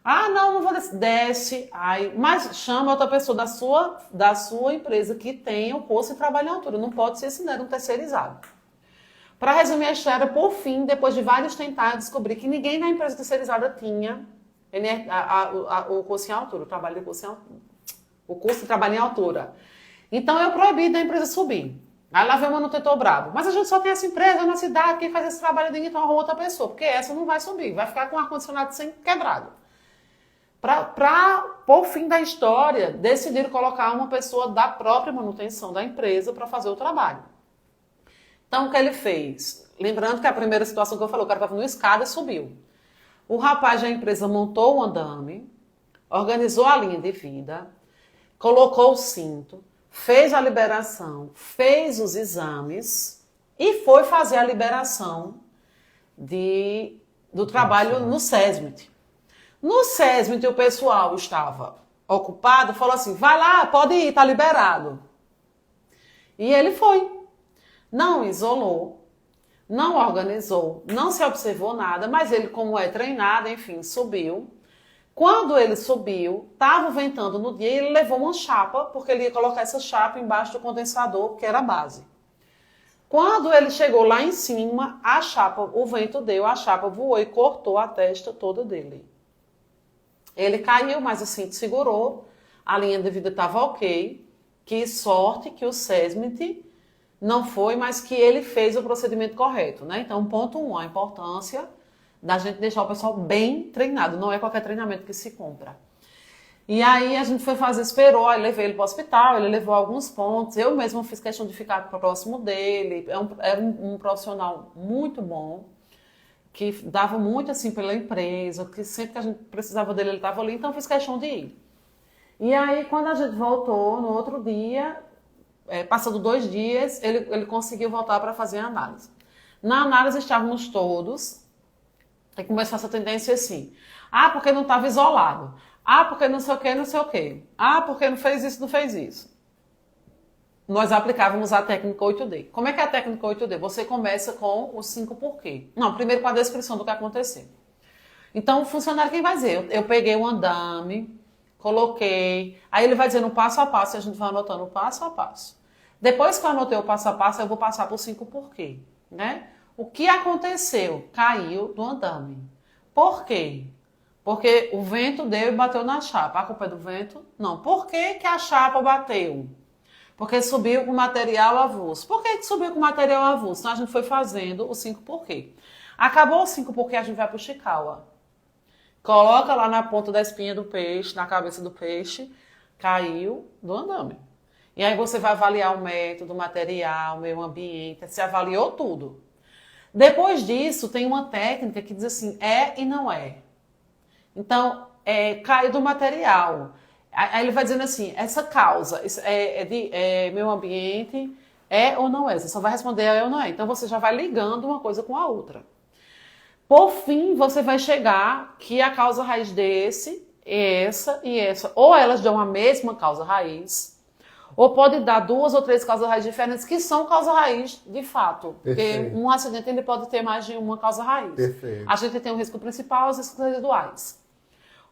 S2: Não vou descer. Desce. Mas chama outra pessoa da sua empresa que tenha o curso de trabalho em altura. Não pode ser assim, era um terceirizado. Para resumir a história, por fim, depois de vários tentar, eu descobri que ninguém na empresa terceirizada tinha o curso em altura, o curso de trabalho em altura. Então, eu proibi da empresa subir. Aí lá veio o manutentor bravo. Mas a gente só tem essa empresa na cidade, quem faz esse trabalho é então arruma outra pessoa, porque essa não vai subir, vai ficar com o ar-condicionado sem quebrado. Por fim da história, decidiram colocar uma pessoa da própria manutenção da empresa para fazer o trabalho. Então, o que ele fez? Lembrando que a primeira situação que eu falei, o cara estava no escada e subiu. O rapaz da empresa montou o andame, organizou a linha de vida, colocou o cinto, fez a liberação, fez os exames e foi fazer a liberação do trabalho no SESMIT. No SESMIT, o pessoal estava ocupado, falou assim, vai lá, pode ir, tá liberado. E ele foi. Não isolou, não organizou, não se observou nada, mas ele, como é treinado, enfim, subiu. Quando ele subiu, estava ventando no dia e ele levou uma chapa, porque ele ia colocar essa chapa embaixo do condensador, que era a base. Quando ele chegou lá em cima, a chapa, o vento deu, a chapa voou e cortou a testa toda dele. Ele caiu, mas o cinto segurou, a linha de vida estava ok. Que sorte que o SESMIT não foi, mas que ele fez o procedimento correto, né? Então, ponto 1, a importância da gente deixar o pessoal bem treinado. Não é qualquer treinamento que se compra. E aí a gente foi fazer, esperou, aí levei ele para o hospital, ele levou alguns pontos. Eu mesma fiz questão de ficar próximo dele. Era um profissional muito bom, que dava muito assim pela empresa, que sempre que a gente precisava dele, ele estava ali, então fiz questão de ir. E aí, quando a gente voltou, no outro dia, passando 2 dias, ele conseguiu voltar para fazer a análise. Na análise estávamos todos, e começou essa tendência assim, porque não estava isolado, porque não sei o que, não sei o que, porque não fez isso, não fez isso. Nós aplicávamos a técnica 8D. Como é que é a técnica 8D? Você começa com os 5 porquê. Não, primeiro com a descrição do que aconteceu. Então, o funcionário quem vai dizer? Eu peguei um andame, coloquei, aí ele vai dizendo passo a passo, e a gente vai anotando o passo a passo. Depois que eu anotei o passo a passo, eu vou passar por 5 porquê, né? O que aconteceu? Caiu do andame. Por quê? Porque o vento deu e bateu na chapa. A culpa é do vento? Não. Por que que a chapa bateu? Porque subiu com material avulso. Por que subiu com material avulso? Então a gente foi fazendo os 5 porquê. Acabou os 5 porquê, a gente vai para o Chikawa. Coloca lá na ponta da espinha do peixe, na cabeça do peixe, caiu do andame. E aí você vai avaliar o método, o material, o meio ambiente, se avaliou tudo. Depois disso, tem uma técnica que diz assim, é e não é. Então, caiu do material. Aí ele vai dizendo assim, essa causa é meio ambiente, é ou não é? Você só vai responder é ou não é. Então você já vai ligando uma coisa com a outra. Por fim, você vai chegar que a causa raiz desse, essa e essa, ou elas dão a mesma causa raiz, ou pode dar 2 ou 3 causas raiz diferentes que são causa raiz de fato.
S1: Perfeito.
S2: Porque um acidente ele pode ter mais de uma causa raiz.
S1: Perfeito.
S2: A gente tem o risco principal e os riscos residuais.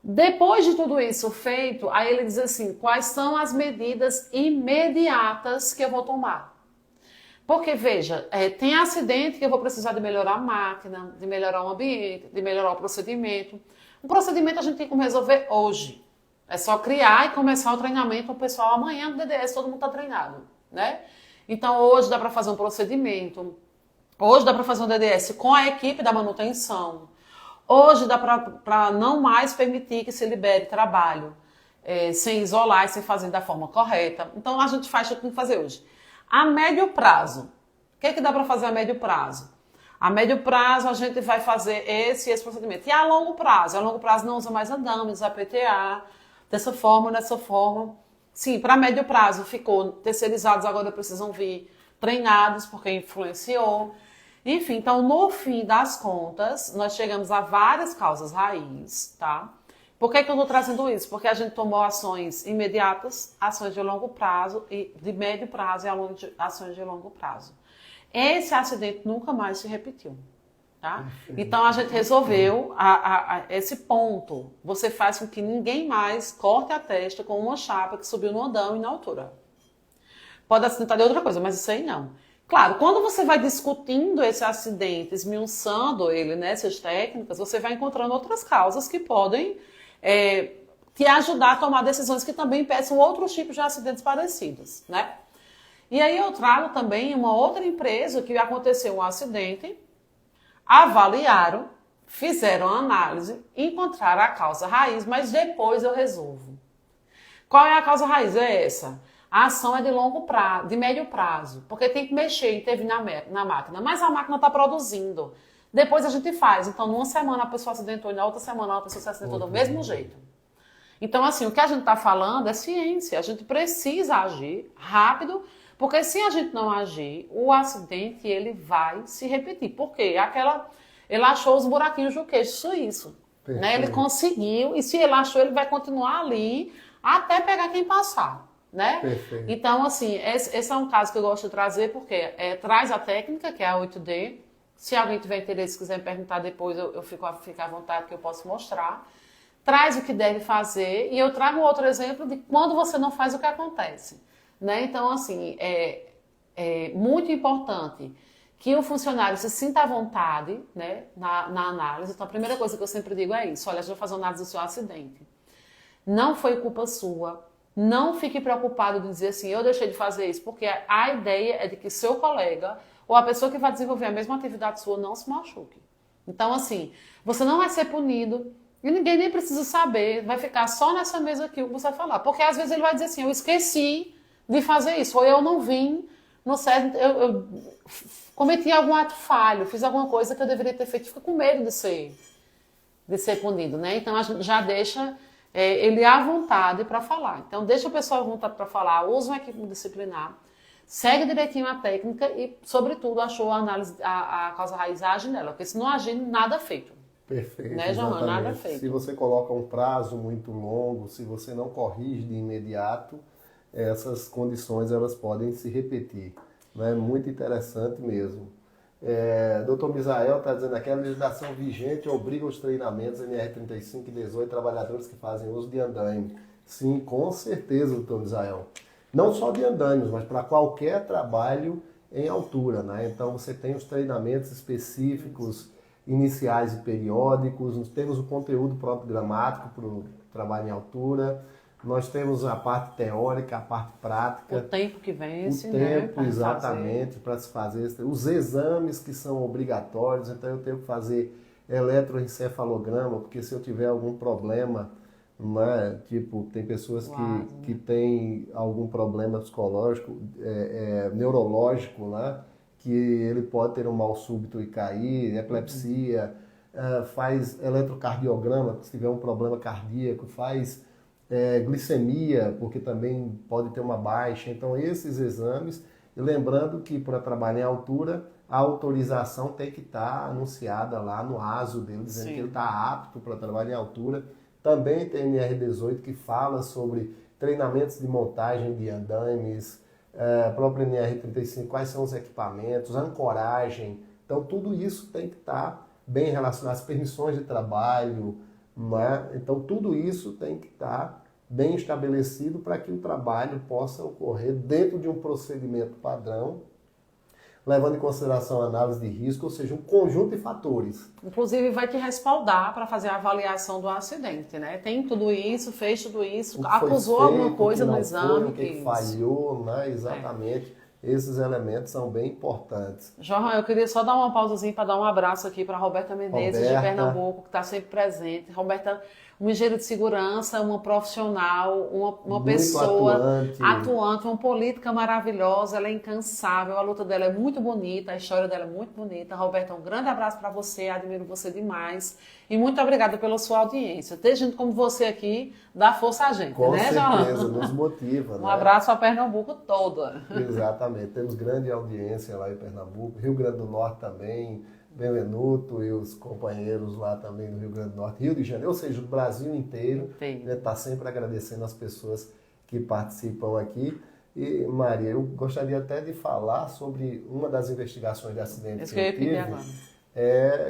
S2: Depois de tudo isso feito, aí ele diz assim, quais são as medidas imediatas que eu vou tomar? Porque, veja, tem acidente que eu vou precisar de melhorar a máquina, de melhorar o ambiente, de melhorar o procedimento. O procedimento a gente tem como resolver hoje. É só criar e começar o treinamento o pessoal amanhã no DDS, todo mundo está treinado, né? Então, hoje dá para fazer um procedimento, hoje dá para fazer um DDS com a equipe da manutenção, hoje dá para não mais permitir que se libere trabalho sem isolar e sem fazer da forma correta. Então, a gente faz o que tem que fazer hoje. A médio prazo, o que dá para fazer a médio prazo? A médio prazo, a gente vai fazer esse procedimento. E a longo prazo? A longo prazo não usa mais andame, usa PTA, dessa forma, dessa forma. Sim, para médio prazo ficou terceirizados, agora precisam vir treinados, porque influenciou. Enfim, então, no fim das contas, nós chegamos a várias causas raiz, tá? Por que eu estou trazendo isso? Porque a gente tomou ações imediatas, ações de longo prazo, e de médio prazo e ações de longo prazo. Esse acidente nunca mais se repetiu, tá? Então, a gente resolveu esse ponto. Você faz com que ninguém mais corte a testa com uma chapa que subiu no andame e na altura. Pode acidentar de outra coisa, mas isso aí não. Claro, quando você vai discutindo esse acidente, esmiuçando ele nessas técnicas, você vai encontrando outras causas que podem te ajudar a tomar decisões que também peçam outros tipos de acidentes parecidos, né? E aí eu trago também uma outra empresa que aconteceu um acidente, avaliaram, fizeram a análise, encontraram a causa raiz, mas depois eu resolvo. Qual é a causa raiz? É essa. A ação é de longo prazo, de médio prazo, porque tem que mexer, intervir na máquina, mas a máquina está produzindo. Depois a gente faz. Então, numa semana a pessoa acidentou e na outra semana a pessoa se acidentou do mesmo jeito. Então, assim, o que a gente está falando é ciência. A gente precisa agir rápido, porque se a gente não agir, o acidente ele vai se repetir. Por quê? Ele achou os buraquinhos do queijo suíço. Né? Ele conseguiu, e se ele achou, ele vai continuar ali até pegar quem passar. Né? Então, assim, esse é um caso que eu gosto de trazer, porque traz a técnica, que é a 8D. Se alguém tiver interesse, quiser me perguntar depois, eu fico à vontade que eu posso mostrar. Traz o que deve fazer, e eu trago outro exemplo de quando você não faz o que acontece. Né? Então, assim, é muito importante que o funcionário se sinta à vontade, né, na análise. Então, a primeira coisa que eu sempre digo é isso: olha, a gente vai fazer uma análise do seu acidente. Não foi culpa sua. Não fique preocupado de dizer assim, eu deixei de fazer isso, porque a ideia é de que seu colega ou a pessoa que vai desenvolver a mesma atividade sua não se machuque. Então, assim, você não vai ser punido e ninguém nem precisa saber, vai ficar só nessa mesa aqui o que você vai falar. Porque às vezes ele vai dizer assim, eu esqueci de fazer isso, ou eu não vim no certo, eu cometi algum ato falho, fiz alguma coisa que eu deveria ter feito, fica com medo de ser punido, né? Então, a gente já deixa ele à vontade para falar. Então, deixa o pessoal à vontade para falar, usa uma equipe disciplinar, segue direitinho a técnica e, sobretudo, achou a análise, a causa raiz, age nela. Porque se não agir, nada é feito.
S1: Perfeito,
S2: né,
S1: exatamente.
S2: Nada é feito.
S1: Se você coloca um prazo muito longo, se você não corrige de imediato, essas condições elas podem se repetir. Né? Muito interessante mesmo. Dr. Misael está dizendo aqui, a legislação vigente obriga os treinamentos NR35 e 18 trabalhadores que fazem uso de andaime. Sim, com certeza, Dr. Misael. Não só de andaimes, mas para qualquer trabalho em altura. Né? Então você tem os treinamentos específicos, iniciais e periódicos, nós temos o conteúdo programático para o trabalho em altura, nós temos a parte teórica, a parte prática.
S2: O tempo que vence,
S1: o tempo, né, exatamente, para se fazer. Os exames que são obrigatórios, então eu tenho que fazer eletroencefalograma, porque se eu tiver algum problema, né, tipo, tem pessoas que têm algum problema psicológico, neurológico, né, que ele pode ter um mal súbito e cair, epilepsia, faz eletrocardiograma, se tiver um problema cardíaco, faz glicemia, porque também pode ter uma baixa. Então, esses exames, e lembrando que para trabalhar em altura, a autorização tem que estar anunciada lá no ASO dele, dizendo que ele está apto para trabalhar em altura. Também tem NR18 que fala sobre treinamentos de montagem de andaimes, próprio NR35, quais são os equipamentos, ancoragem. Então, tudo isso tem que estar bem relacionado, as permissões de trabalho, né? Então, tudo isso tem que estar bem estabelecido para que o trabalho possa ocorrer dentro de um procedimento padrão, levando em consideração a análise de risco, ou seja, um conjunto de fatores.
S2: Inclusive, vai te respaldar para fazer a avaliação do acidente, né? Tem tudo isso, fez tudo isso, acusou alguma coisa no exame.
S1: O que falhou, né? Exatamente. Esses elementos são bem importantes.
S2: João, eu queria só dar uma pausazinha para dar um abraço aqui para a Roberta Menezes, de Pernambuco, que está sempre presente. Roberta, um engenheiro de segurança, uma profissional, uma pessoa atuante, uma política maravilhosa, ela é incansável, a luta dela é muito bonita, a história dela é muito bonita. Roberta, um grande abraço para você, admiro você demais. E muito obrigada pela sua audiência. Ter gente como você aqui dá força a gente,
S1: Com
S2: né,
S1: certeza, nos motiva.
S2: Um abraço a Pernambuco toda.
S1: Exatamente, temos grande audiência lá em Pernambuco, Rio Grande do Norte também, Benevenuto e os companheiros lá também do Rio Grande do Norte, Rio de Janeiro, ou seja, o Brasil inteiro, está sempre agradecendo as pessoas que participam aqui. E, Maria, eu gostaria até de falar sobre uma das investigações de acidente que eu tive,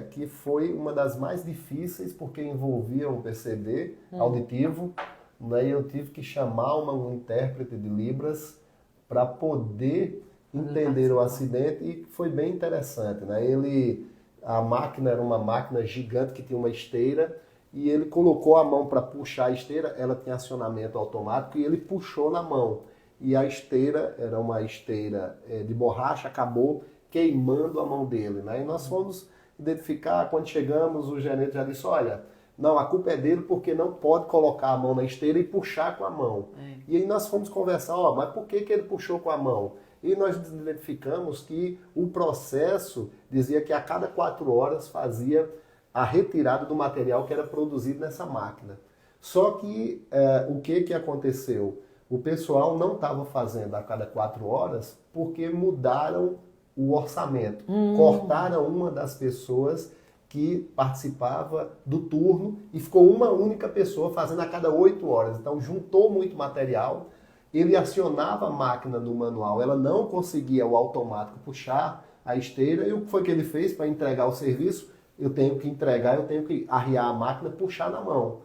S1: que foi uma das mais difíceis, porque envolvia um PCD auditivo, né, e eu tive que chamar um intérprete de Libras para poder entender o acidente, e foi bem interessante, né? A máquina era uma máquina gigante que tinha uma esteira, e ele colocou a mão para puxar a esteira, ela tinha acionamento automático, e ele puxou na mão. E a esteira era uma esteira de borracha, acabou queimando a mão dele, né? E nós fomos identificar. Quando chegamos, o gerente já disse, olha, não, a culpa é dele porque não pode colocar a mão na esteira e puxar com a mão. E aí nós fomos conversar, mas por que ele puxou com a mão? E nós identificamos que o processo dizia que a cada 4 horas fazia a retirada do material que era produzido nessa máquina. Só que o que aconteceu? O pessoal não estava fazendo a cada 4 horas porque mudaram o orçamento. Cortaram uma das pessoas que participava do turno e ficou uma única pessoa fazendo a cada 8 horas. Então juntou muito material, ele acionava a máquina no manual, ela não conseguia o automático puxar a esteira, e o que foi que ele fez para entregar o serviço? Eu tenho que entregar, eu tenho que arriar a máquina, puxar na mão.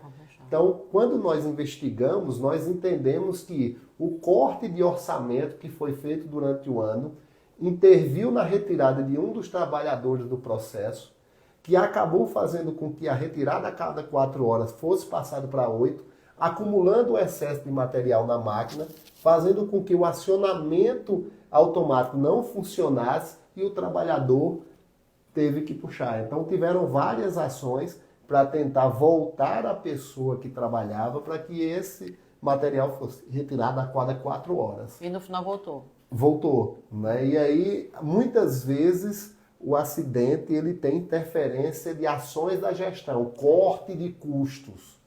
S1: Então, quando nós investigamos, nós entendemos que o corte de orçamento que foi feito durante o ano interviu na retirada de um dos trabalhadores do processo, que acabou fazendo com que a retirada a cada 4 horas fosse passada para 8, acumulando o excesso de material na máquina, fazendo com que o acionamento automático não funcionasse e o trabalhador teve que puxar. Então tiveram várias ações para tentar voltar a pessoa que trabalhava para que esse material fosse retirado a cada 4 horas.
S2: E no final voltou?
S1: Voltou, né? E aí, muitas vezes, o acidente ele tem interferência de ações da gestão, corte de custos,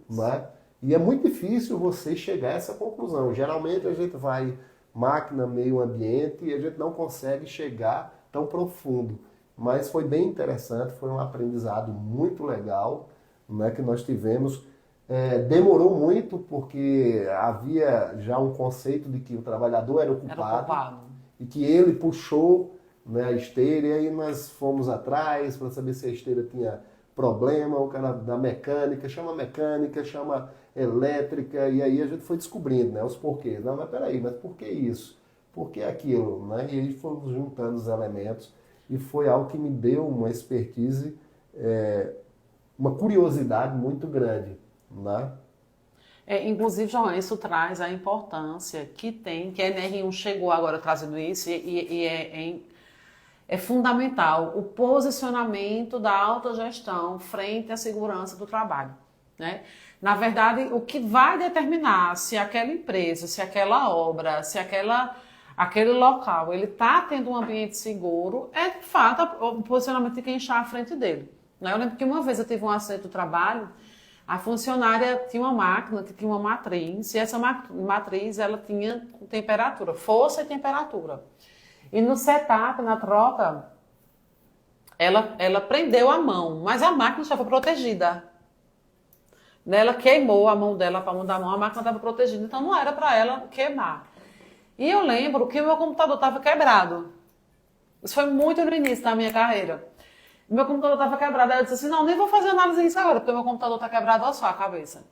S1: né? E é muito difícil você chegar a essa conclusão. Geralmente a gente vai máquina, meio ambiente e a gente não consegue chegar tão profundo. Mas foi bem interessante, foi um aprendizado muito legal, né, que nós tivemos. Demorou muito porque havia já um conceito de que o trabalhador era o culpado. E que ele puxou, né, a esteira, e aí nós fomos atrás para saber se a esteira tinha problema, o cara da mecânica, chama elétrica, e aí a gente foi descobrindo, né, os porquês. Não, mas peraí, mas por que isso? Por que aquilo? Né? E aí fomos juntando os elementos e foi algo que me deu uma expertise, uma curiosidade muito grande. Né?
S2: Inclusive, João, isso traz a importância que tem, que a NR1 chegou agora trazendo isso, e é fundamental o posicionamento da autogestão frente à segurança do trabalho. Né? Na verdade, o que vai determinar se aquela empresa, se aquela obra, se aquele local ele está tendo um ambiente seguro, é de fato o posicionamento de quem está à frente dele. Né? Eu lembro que uma vez eu tive um acidente do trabalho. A funcionária tinha uma máquina que tinha uma matriz, e essa matriz ela tinha temperatura, força e temperatura. E no setup, na troca, ela prendeu a mão, mas a máquina estava protegida. Ela queimou a mão dela para mudar a mão, a máquina estava protegida, então não era para ela queimar. E eu lembro que o meu computador estava quebrado. Isso foi muito no início da minha carreira. Meu computador estava quebrado, aí eu disse assim, não, nem vou fazer análise disso agora, porque meu computador está quebrado, olha só a cabeça.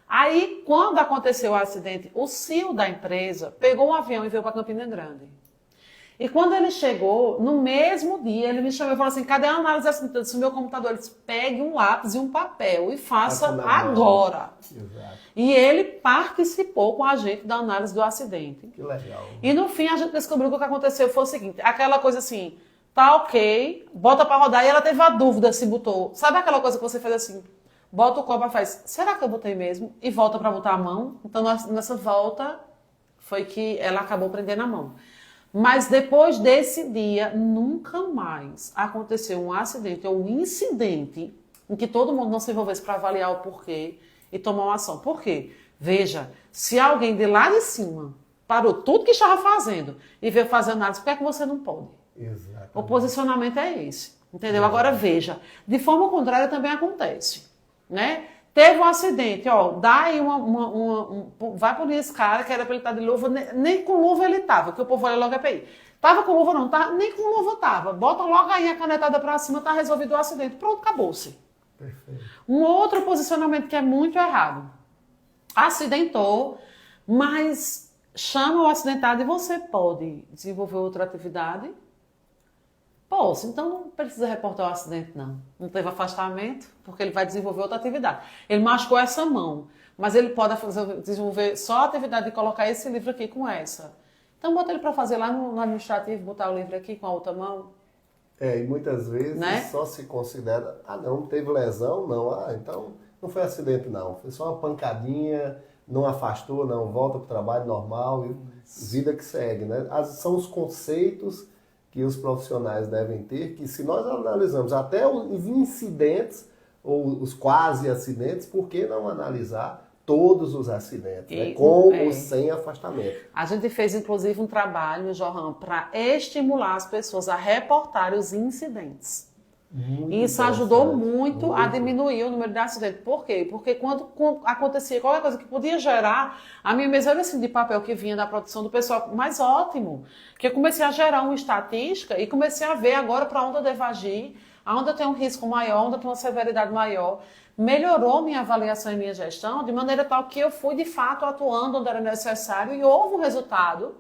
S2: Aí, quando aconteceu o acidente, o CEO da empresa pegou um avião e veio para Campina Grande. E quando ele chegou, no mesmo dia, ele me chamou e falou assim, cadê a análise desse acidente? Eu disse, meu computador, ele disse, pegue um lápis e um papel e faça agora.
S1: Exato.
S2: E ele participou com a gente da análise do acidente.
S1: Que legal.
S2: E no fim, a gente descobriu que o que aconteceu foi o seguinte, aquela coisa assim, tá ok, bota pra rodar, e ela teve a dúvida se botou. Sabe aquela coisa que você faz assim, bota o copo e faz, será que eu botei mesmo? E volta pra botar a mão. Então nessa volta foi que ela acabou prendendo a mão. Mas depois desse dia, nunca mais aconteceu um acidente ou um incidente em que todo mundo não se envolvesse para avaliar o porquê e tomar uma ação. Por quê? Veja, se alguém de lá de cima parou tudo que estava fazendo e veio fazer análise, por que é que você não pode?
S1: Exatamente.
S2: O posicionamento é esse, entendeu? Agora veja, de forma contrária também acontece, né? Teve um acidente, ó, dá aí vai por esse cara que era para ele estar de luva, nem com luva ele tava, que o povo olha logo para aí. Tava com luva não, tá, nem com luva tava. Bota logo aí a canetada para cima, tá resolvido o acidente. Pronto, acabou-se.
S1: Perfeito.
S2: Um outro posicionamento que é muito errado. Acidentou, mas chama o acidentado e você pode desenvolver outra atividade? Posso, então não precisa reportar o acidente, não. Não teve afastamento, porque ele vai desenvolver outra atividade. Ele machucou essa mão, mas ele pode desenvolver só a atividade de colocar esse livro aqui com essa. Então bota ele para fazer lá no administrativo, botar o livro aqui com a outra mão.
S1: E muitas vezes
S2: né?
S1: só se considera, não teve lesão, não, então não foi acidente não, foi só uma pancadinha, não afastou, não, volta para o trabalho normal e vida que segue, né? São os conceitos que os profissionais devem ter, que se nós analisamos até os incidentes ou os quase acidentes, por que não analisar todos os acidentes, né? Com ou sem afastamento?
S2: A gente fez, inclusive, um trabalho, Johan, para estimular as pessoas a reportarem os incidentes. E isso ajudou muito a diminuir o número de acidentes. Por quê? Porque quando acontecia qualquer coisa que podia gerar, a minha mesa era assim de papel que vinha da produção do pessoal, mas ótimo, que eu comecei a gerar uma estatística e comecei a ver agora para onde eu devo agir, onde eu tenho um risco maior, onde eu tenho uma severidade maior. Melhorou minha avaliação e minha gestão de maneira tal que eu fui de fato atuando onde era necessário e houve um resultado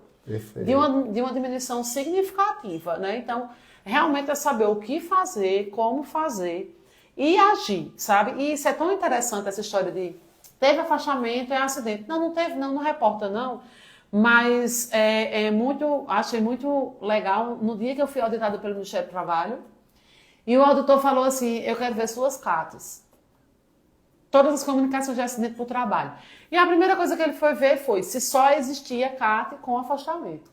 S2: de uma diminuição significativa, né? Então, realmente é saber o que fazer, como fazer e agir, sabe? E isso é tão interessante, essa história de teve afastamento, é acidente. Não, não teve, não reporta, não. Mas achei muito legal, no dia que eu fui auditada pelo Ministério do Trabalho, e o auditor falou assim, eu quero ver suas CATs. Todas as comunicações de acidente para o trabalho. E a primeira coisa que ele foi ver foi se só existia CAT com afastamento.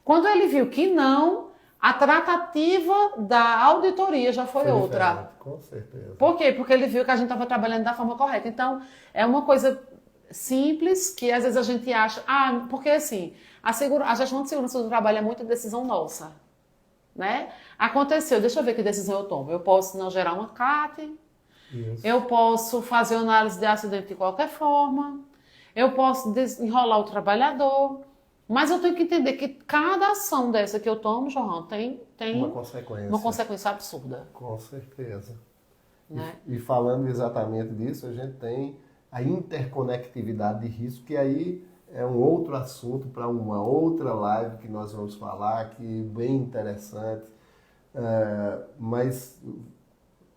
S2: Quando ele viu que não, a tratativa da auditoria já foi outra.
S1: Diferente, com certeza.
S2: Por quê? Porque ele viu que a gente estava trabalhando da forma correta. Então, é uma coisa simples que às vezes a gente acha... porque assim, a gestão de segurança do trabalho é muita decisão nossa. Né? Aconteceu, deixa eu ver que decisão eu tomo. Eu posso não gerar uma CAT, isso. Eu posso fazer análise de acidente de qualquer forma, eu posso enrolar o trabalhador, mas eu tenho que entender que cada ação dessa que eu tomo, João, tem uma consequência absurda.
S1: Com certeza.
S2: Né?
S1: E falando exatamente disso, a gente tem a interconectividade de risco, que aí é um outro assunto para uma outra live que nós vamos falar, que é bem interessante, mas...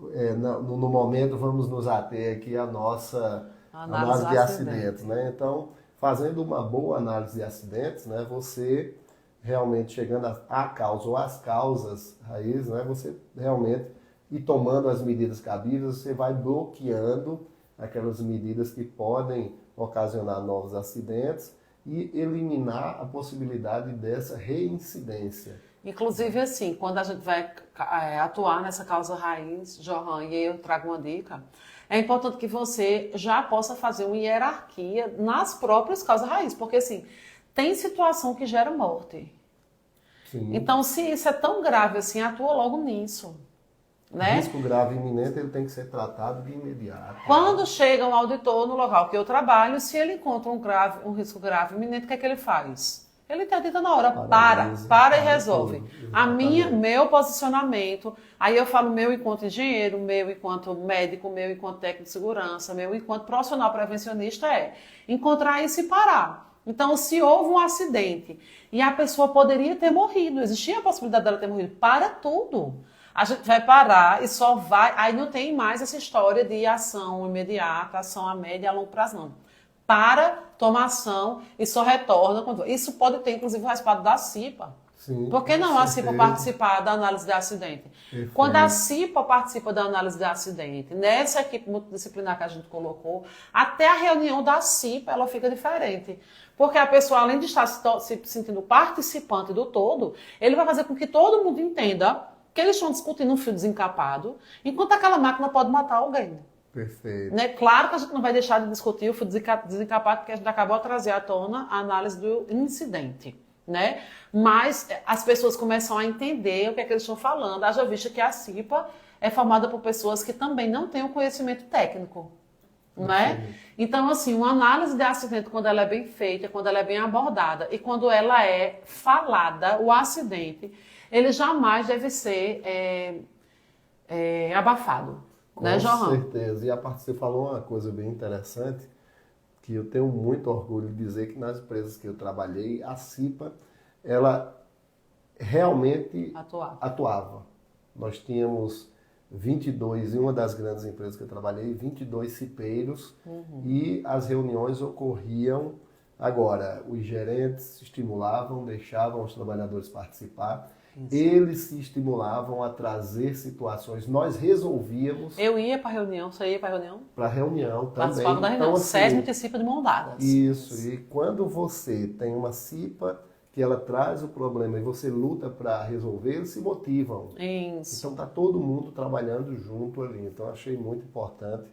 S1: no momento vamos nos ater aqui à nossa análise de acidentes, né? Então, fazendo uma boa análise de acidentes, né, você realmente chegando à causa ou às causas raiz, né, você realmente e tomando as medidas cabíveis, você vai bloqueando aquelas medidas que podem ocasionar novos acidentes e eliminar a possibilidade dessa reincidência.
S2: Inclusive, assim, quando a gente vai atuar nessa causa raiz, Johan, e eu trago uma dica, é importante que você já possa fazer uma hierarquia nas próprias causas raiz, porque, assim, tem situação que gera morte.
S1: Sim.
S2: Então, se isso é tão grave assim, atua logo nisso. Né?
S1: Risco grave iminente, ele tem que ser tratado de imediato.
S2: Quando chega um auditor no local que eu trabalho, se ele encontra um risco grave iminente, o que é que ele faz? Ele te audita na hora, para e resolve. Meu posicionamento, aí eu falo meu enquanto engenheiro, meu enquanto médico, meu enquanto técnico de segurança, meu enquanto profissional prevencionista encontrar e se parar. Então, se houve um acidente e a pessoa poderia ter morrido, existia a possibilidade dela ter morrido, para tudo. A gente vai parar e só vai... Aí não tem mais essa história de ação imediata, ação a médio e a longo prazo, não. Para, toma ação e só retorna. Isso pode ter, inclusive, o respaldo da CIPA.
S1: Sim,
S2: por que não a CIPA participar da análise de acidente? Perfeito. Quando a CIPA participa da análise de acidente, nessa equipe multidisciplinar que a gente colocou, até a reunião da CIPA ela fica diferente. Porque a pessoa, além de estar se sentindo participante do todo, ele vai fazer com que todo mundo entenda que eles estão discutindo um fio desencapado, enquanto aquela máquina pode matar alguém.
S1: Perfeito.
S2: Né? Claro que a gente não vai deixar de discutir o fio desencapado, porque a gente acabou de trazer à tona a análise do incidente. Né? Mas as pessoas começam a entender o que é que eles estão falando, haja vista que a CIPA é formada por pessoas que também não têm o conhecimento técnico. Né? Então, assim, uma análise de acidente, quando ela é bem feita, quando ela é bem abordada e quando ela é falada, o acidente, ele jamais deve ser abafado. Né, Johan?
S1: Com certeza. E a parte você falou uma coisa bem interessante, que eu tenho muito orgulho de dizer que nas empresas que eu trabalhei, a CIPA, ela realmente atuava. Nós tínhamos 22, em uma das grandes empresas que eu trabalhei, 22 cipeiros, e as reuniões ocorriam. Agora, os gerentes estimulavam, deixavam os trabalhadores participar, eles se estimulavam a trazer situações. Nós resolvíamos.
S2: Eu ia para reunião, você ia para reunião?
S1: Para reunião também.
S2: Participava da reunião.
S1: Então, assim,
S2: SESM e CIPA de mão dadas.
S1: Isso, e quando você tem uma CIPA que ela traz o problema e você luta para resolver, eles se motivam.
S2: Isso.
S1: Então tá todo mundo trabalhando junto ali. Então achei muito importante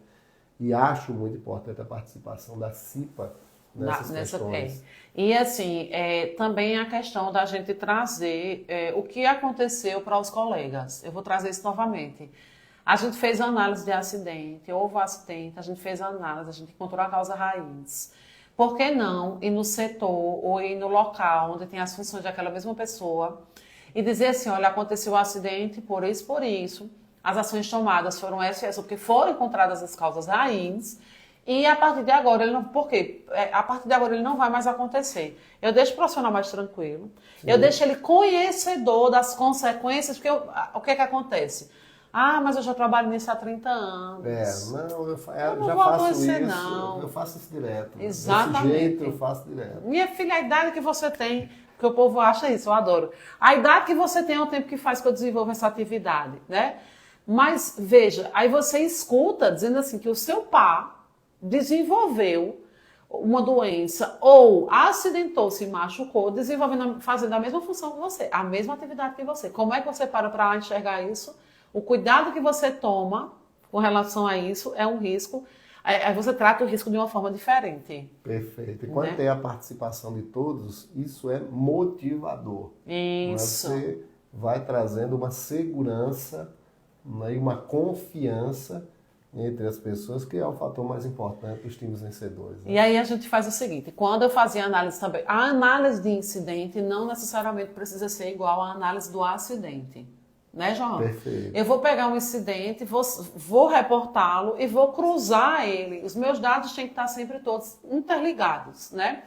S1: e acho muito importante a participação da CIPA nessas questões.
S2: E assim, também a questão da gente trazer o que aconteceu para os colegas. Eu vou trazer isso novamente. A gente fez análise de acidente, houve um acidente, a gente fez análise, a gente encontrou a causa raiz. Por que não ir no setor ou ir no local onde tem as funções daquela mesma pessoa e dizer assim, olha, aconteceu um acidente por isso, as ações tomadas foram essas, porque foram encontradas as causas raiz. E a partir de agora, ele não. Por quê? A partir de agora ele não vai mais acontecer. Eu deixo o profissional mais tranquilo. Sim. Eu deixo ele conhecedor das consequências, porque o que é que acontece? Ah, mas eu já trabalho nisso há 30 anos.
S1: Eu
S2: não
S1: já
S2: vou
S1: faço
S2: adoecer,
S1: isso.
S2: não.
S1: Eu faço isso direto.
S2: Exatamente.
S1: Desse jeito eu faço direto.
S2: Minha filha, a idade que você tem, porque o povo acha isso, eu adoro. A idade que você tem é o tempo que faz que eu desenvolva essa atividade, né? Mas, veja, aí você escuta dizendo assim que o seu pai desenvolveu uma doença ou acidentou-se e machucou, fazendo a mesma função que você, a mesma atividade que você. Como é que você para enxergar isso? O cuidado que você toma com relação a isso é um risco. Aí você trata o risco de uma forma diferente.
S1: Perfeito. E quando tem a participação de todos, isso é motivador.
S2: Isso.
S1: Você vai trazendo uma segurança, e uma confiança entre as pessoas, que é o fator mais importante dos times vencedores. Né?
S2: E aí a gente faz o seguinte, quando eu fazia análise também, a análise de incidente não necessariamente precisa ser igual à análise do acidente. Né, João?
S1: Perfeito.
S2: Eu vou pegar um incidente, vou reportá-lo e vou cruzar ele. Os meus dados têm que estar sempre todos interligados, né?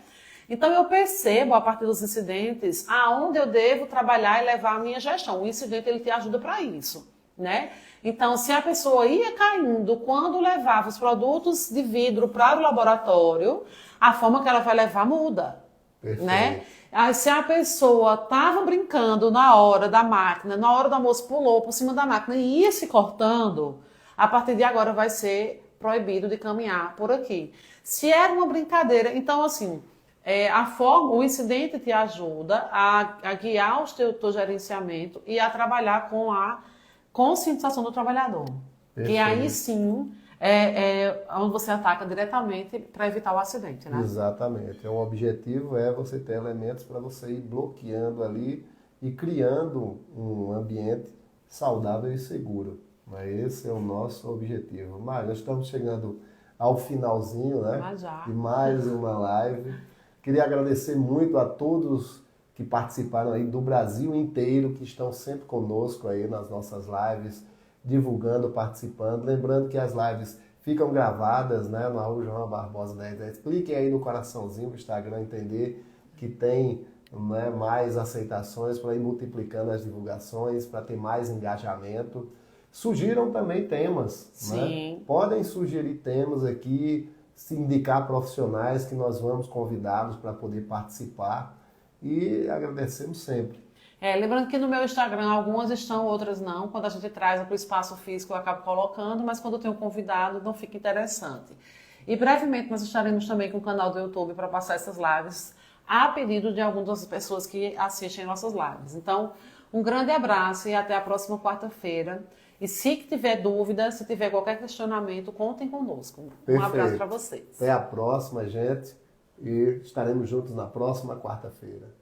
S2: Então eu percebo, a partir dos incidentes, aonde eu devo trabalhar e levar a minha gestão. O incidente, ele te ajuda para isso, né? Então, se a pessoa ia caindo quando levava os produtos de vidro para o laboratório, a forma que ela vai levar muda,
S1: perfeito,
S2: né? Aí, se a pessoa estava brincando na hora da máquina, na hora do almoço pulou por cima da máquina e ia se cortando, a partir de agora vai ser proibido de caminhar por aqui. Se era uma brincadeira, então assim, o incidente te ajuda a guiar o teu gerenciamento e a trabalhar com a conscientização do trabalhador. Perfeito. Que aí sim é onde você ataca diretamente para evitar o acidente, né?
S1: Exatamente. O objetivo é você ter elementos para você ir bloqueando ali e criando um ambiente saudável e seguro. Esse é o nosso objetivo. Mas nós estamos chegando ao finalzinho, né? De mais uma live. Queria agradecer muito a todos que participaram aí do Brasil inteiro, que estão sempre conosco aí nas nossas lives, divulgando, participando. Lembrando que as lives ficam gravadas, né, na Rua João Barbosa 1010. Cliquem aí no coraçãozinho do Instagram, entender que tem, né, mais aceitações para ir multiplicando as divulgações, para ter mais engajamento. Sugiram também temas.
S2: Sim.
S1: Né? Podem sugerir temas aqui, se indicar profissionais que nós vamos convidá-los para poder participar. E agradecemos sempre.
S2: Lembrando que no meu Instagram algumas estão, outras não. Quando a gente traz para o espaço físico eu acabo colocando, mas quando eu tenho um convidado não fica interessante. E brevemente nós estaremos também com o canal do YouTube para passar essas lives a pedido de algumas das pessoas que assistem nossas lives. Então, um grande abraço e até a próxima quarta-feira. E se tiver dúvida, se tiver qualquer questionamento, contem conosco.
S1: Perfeito.
S2: Um abraço para vocês.
S1: Até a próxima, gente. E estaremos juntos na próxima quarta-feira.